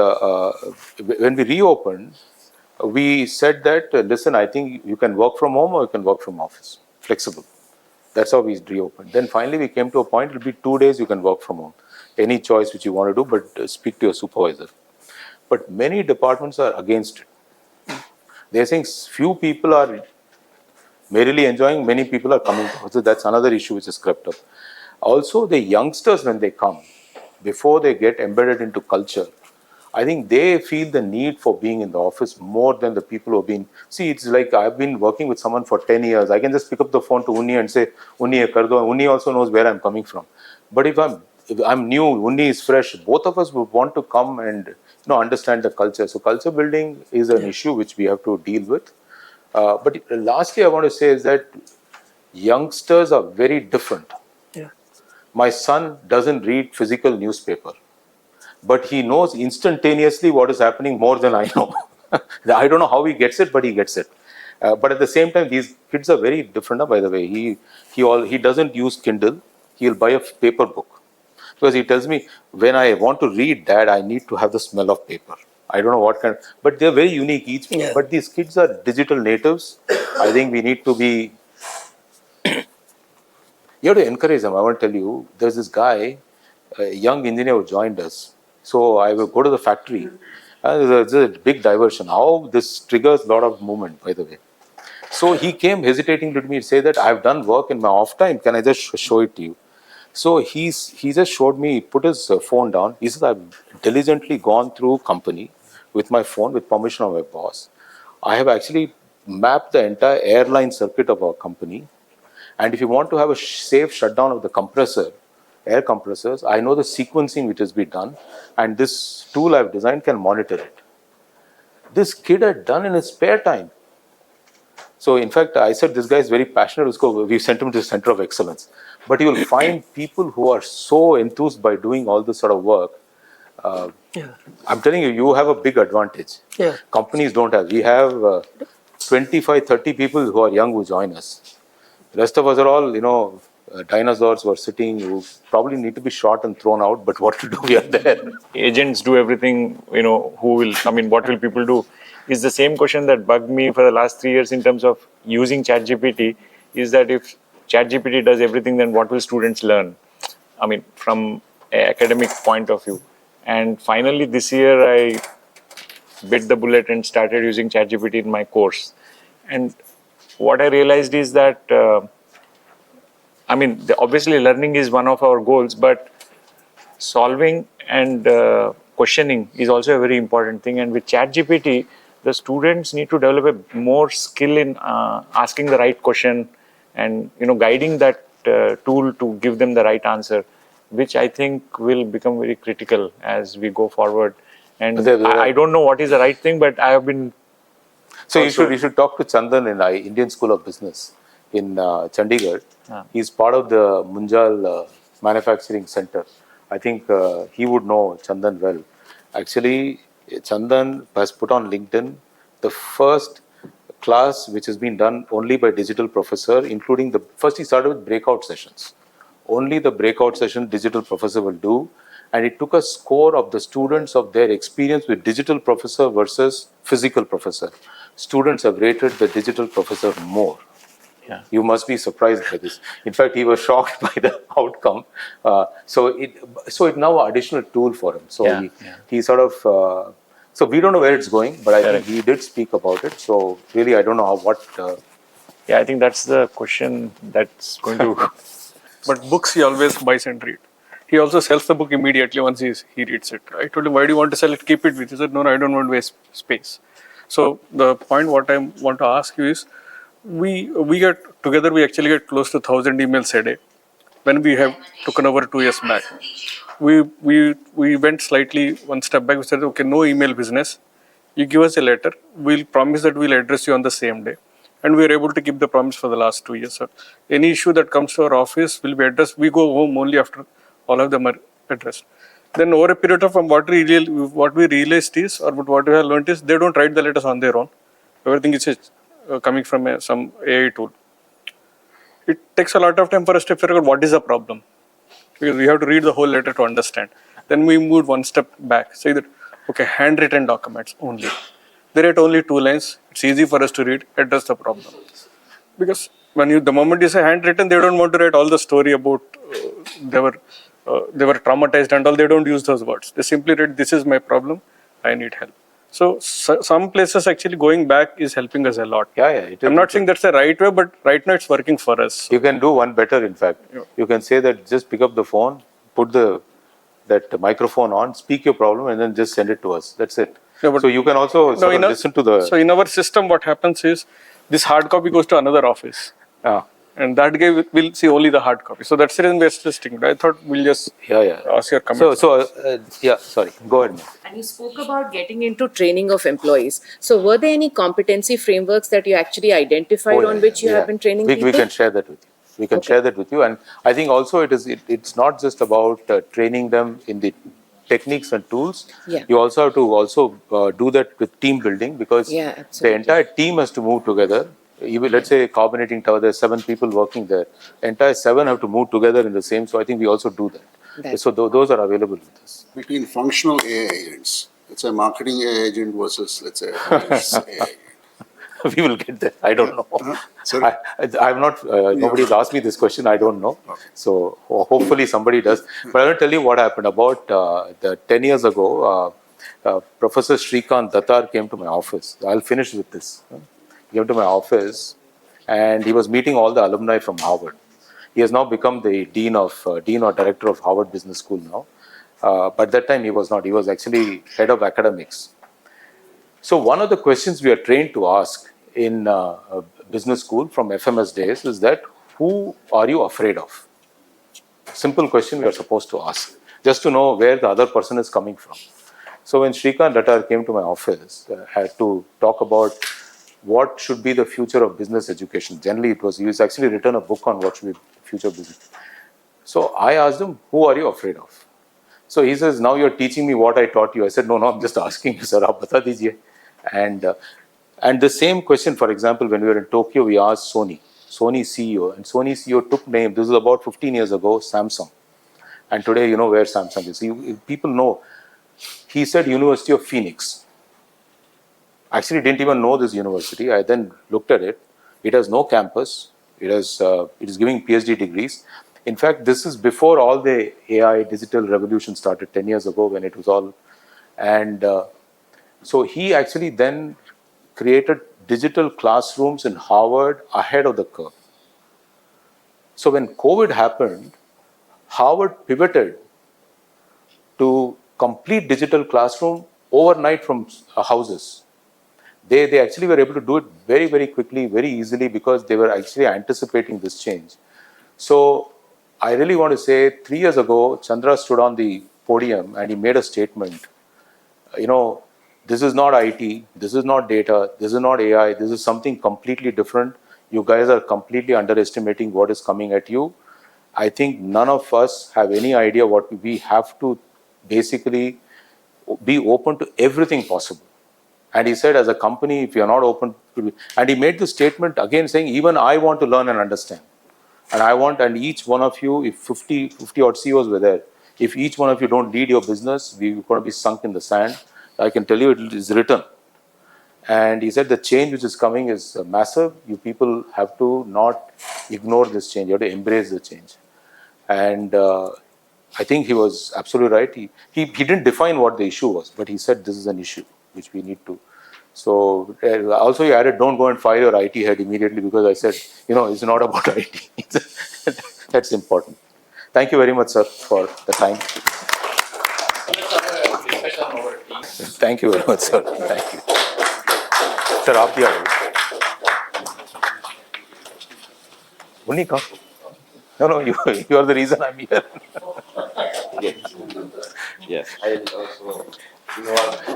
when we reopened, we said that, listen, I think you can work from home or you can work from office, flexible. That's how we reopened. Then finally we came to a point, it'll be 2 days you can work from home. Any choice which you want to do, but speak to your supervisor. But many departments are against it. They're saying few people are merely enjoying, many people are coming. So that's another issue which has crept up. Also, the youngsters, when they come, before they get embedded into culture, I think they feel the need for being in the office more than the people who have been. See, it's like I've been working with someone for 10 years. I can just pick up the phone to Unni and say, Unni, ye kar do. Unni also knows where I'm coming from. But if I'm new, Unni is fresh, both of us would want to come and understand the culture. So culture building is an issue which we have to deal with. But lastly, I want to say is that youngsters are very different. Yeah. My son doesn't read physical newspaper, but he knows instantaneously what is happening more than I know. I don't know how he gets it, but he gets it. But at the same time, these kids are very different. By the way, he doesn't use Kindle. He'll buy a paper book, because he tells me, when I want to read that, I need to have the smell of paper. I don't know what kind, but they're very unique each. Yeah. But these kids are digital natives. I think we need to be. You have to encourage them. I want to tell you, there's this guy, a young engineer who joined us. So I will go to the factory. There's a big diversion. How this triggers a lot of movement, by the way. So he came hesitating to me to say that I've done work in my off time. Can I just show it to you? So he just showed me, put his phone down. He says, I've diligently gone through company with my phone with permission of my boss. I have actually mapped the entire airline circuit of our company. And if you want to have a safe shutdown of the compressor, air compressors, I know the sequencing which has been done, and this tool I've designed can monitor it. This kid had done in his spare time. So in fact, I said this guy is very passionate. We sent him to the Center of Excellence. But you will find people who are so enthused by doing all this sort of work. Yeah. I'm telling you, you have a big advantage. Yeah. Companies don't have. We have 25, 30 people who are young who join us. The rest of us are all, dinosaurs who are sitting, who probably need to be shot and thrown out, but what to do, we are there. Agents do everything, what will people do? Is the same question that bugged me for the last 3 years in terms of using ChatGPT, is that if ChatGPT does everything, then what will students learn? From an academic point of view. And finally, this year, I bit the bullet and started using ChatGPT in my course. And what I realized is that, obviously learning is one of our goals, but solving and questioning is also a very important thing. And with ChatGPT, the students need to develop a more skill in asking the right question and guiding that tool to give them the right answer, which I think will become very critical as we go forward. And I don't know what is the right thing, but I have been. So you should talk to Chandan in Indian School of Business in Chandigarh. He's part of the Munjal Manufacturing Center. I think he would know Chandan well. Actually, Chandan has put on LinkedIn the first class which has been done only by digital professor, including first he started with breakout sessions. Only the breakout session digital professor will do, and it took a score of the students of their experience with digital professor versus physical professor. Students have rated the digital professor more. Yeah. You must be surprised by this. In fact, he was shocked by the outcome. So it now an additional tool for him. So Yeah, yeah. he sort of. So we don't know where it's going, but I think Correct. he did speak about it. So really, I don't know what. Yeah, I think that's the question that's going to. But books he always buys and read. He also sells the book immediately once he reads it. I told him, why do you want to sell it? Keep it with you. He said, no, I don't want to waste space. So the point what I want to ask you is, we get together. We actually get close to 1,000 emails a day. When we have taken over 2 years back, we went slightly one step back. We said, okay, no email business. You give us a letter. We'll promise that we'll address you on the same day. And we are able to keep the promise for the last 2 years. So any issue that comes to our office will be addressed. We go home only after all of them are addressed. Then over a period of time, what we realized is, or what we have learned is, they don't write the letters on their own. Everything is coming from some AI tool. It takes a lot of time for us to figure out what is the problem, because we have to read the whole letter to understand. Then we moved one step back, say that, okay, handwritten documents only. They write only 2 lines. It's easy for us to read, address the problem. Because the moment you say handwritten, they don't want to write all the story about they were traumatized and all. They don't use those words. They simply write, this is my problem, I need help. So some places actually going back is helping us a lot. I'm not saying that's the right way, but right now it's working for us. You can do one better. In fact, you can say that just pick up the phone, put that microphone on, speak your problem, and then just send it to us. That's it. Yeah, so you can also listen to the. So in our system, what happens is, this hard copy goes to another office. And that guy will see only the hard copy. So that's the reason we're sticking. I thought we'll just ask your comments. Sorry, go ahead. And you spoke about getting into training of employees. So were there any competency frameworks that you actually identified on which you have been training people? We can share that with you. We can share that with you. And I think also it's not just about training them in the techniques and tools. Yeah. You also have to do that with team building, because the entire team has to move together. Even, let's say, carbonating tower, there's 7 people working there. The entire 7 have to move together in the same. So I think we also do that. So those are available with us. Between functional AI agents, let's say marketing AI agent versus, let's say, office AI agent. We will get there. I don't know. Sorry? I'm not. Nobody's asked me this question. I don't know. Okay. So hopefully somebody does. But I will tell you what happened. About 10 years ago, Professor Shrikant Dattar came to my office. I'll finish with this. He came to my office, and he was meeting all the alumni from Harvard. He has now become the dean or director of Harvard Business School now. But that time he was not. He was actually head of academics. So one of the questions we are trained to ask in business school from FMS days is that, who are you afraid of? Simple question we are supposed to ask, just to know where the other person is coming from. So when Shrikant Dattar came to my office, I had to talk about what should be the future of business education. Generally, he's actually written a book on what should be the future of business. So I asked him, who are you afraid of? So he says, now you're teaching me what I taught you. I said, no, I'm just asking you, sir. Aap bata dijiye. And the same question, for example, when we were in Tokyo, we asked Sony CEO, and Sony CEO took name. This is about 15 years ago, Samsung. And today, you know where Samsung is. People know. He said University of Phoenix. I actually didn't even know this university. I then looked at it. It has no campus. It is giving PhD degrees. In fact, this is before all the AI digital revolution started 10 years ago, when it was all. And so he actually then created digital classrooms in Harvard ahead of the curve. So when COVID happened, Harvard pivoted to complete digital classroom overnight from houses. They actually were able to do it very, very quickly, very easily, because they were actually anticipating this change. So I really want to say, 3 years ago, Chandra stood on the podium and he made a statement. This is not IT, this is not data, this is not AI, this is something completely different. You guys are completely underestimating what is coming at you. I think none of us have any idea what we have to basically be open to everything possible. And he said, as a company, if you're not open to, and he made the statement again saying, even I want to learn and understand. And each one of you, if 50 odd CEOs were there, If each one of you don't lead your business, we're going to be sunk in the sand. I can tell you it is written. And he said the change which is coming is massive. You people have to not ignore this change. You have to embrace the change. And I think he was absolutely right. He didn't define what the issue was, but he said this is an issue which we need to. So also he added, don't go and fire your IT head immediately, because I said, it's not about IT. That's important. Thank you very much, sir, for the time. Discussion over tea. Thank you very much, sir. Thank you. Sir, आप भी आ जाओ. उन्हीं का. No, you are the reason I'm here. Yes. Yes. I also,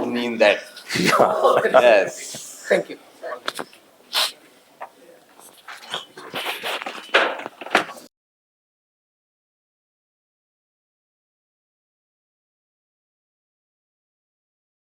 mean that. Yes. Thank you.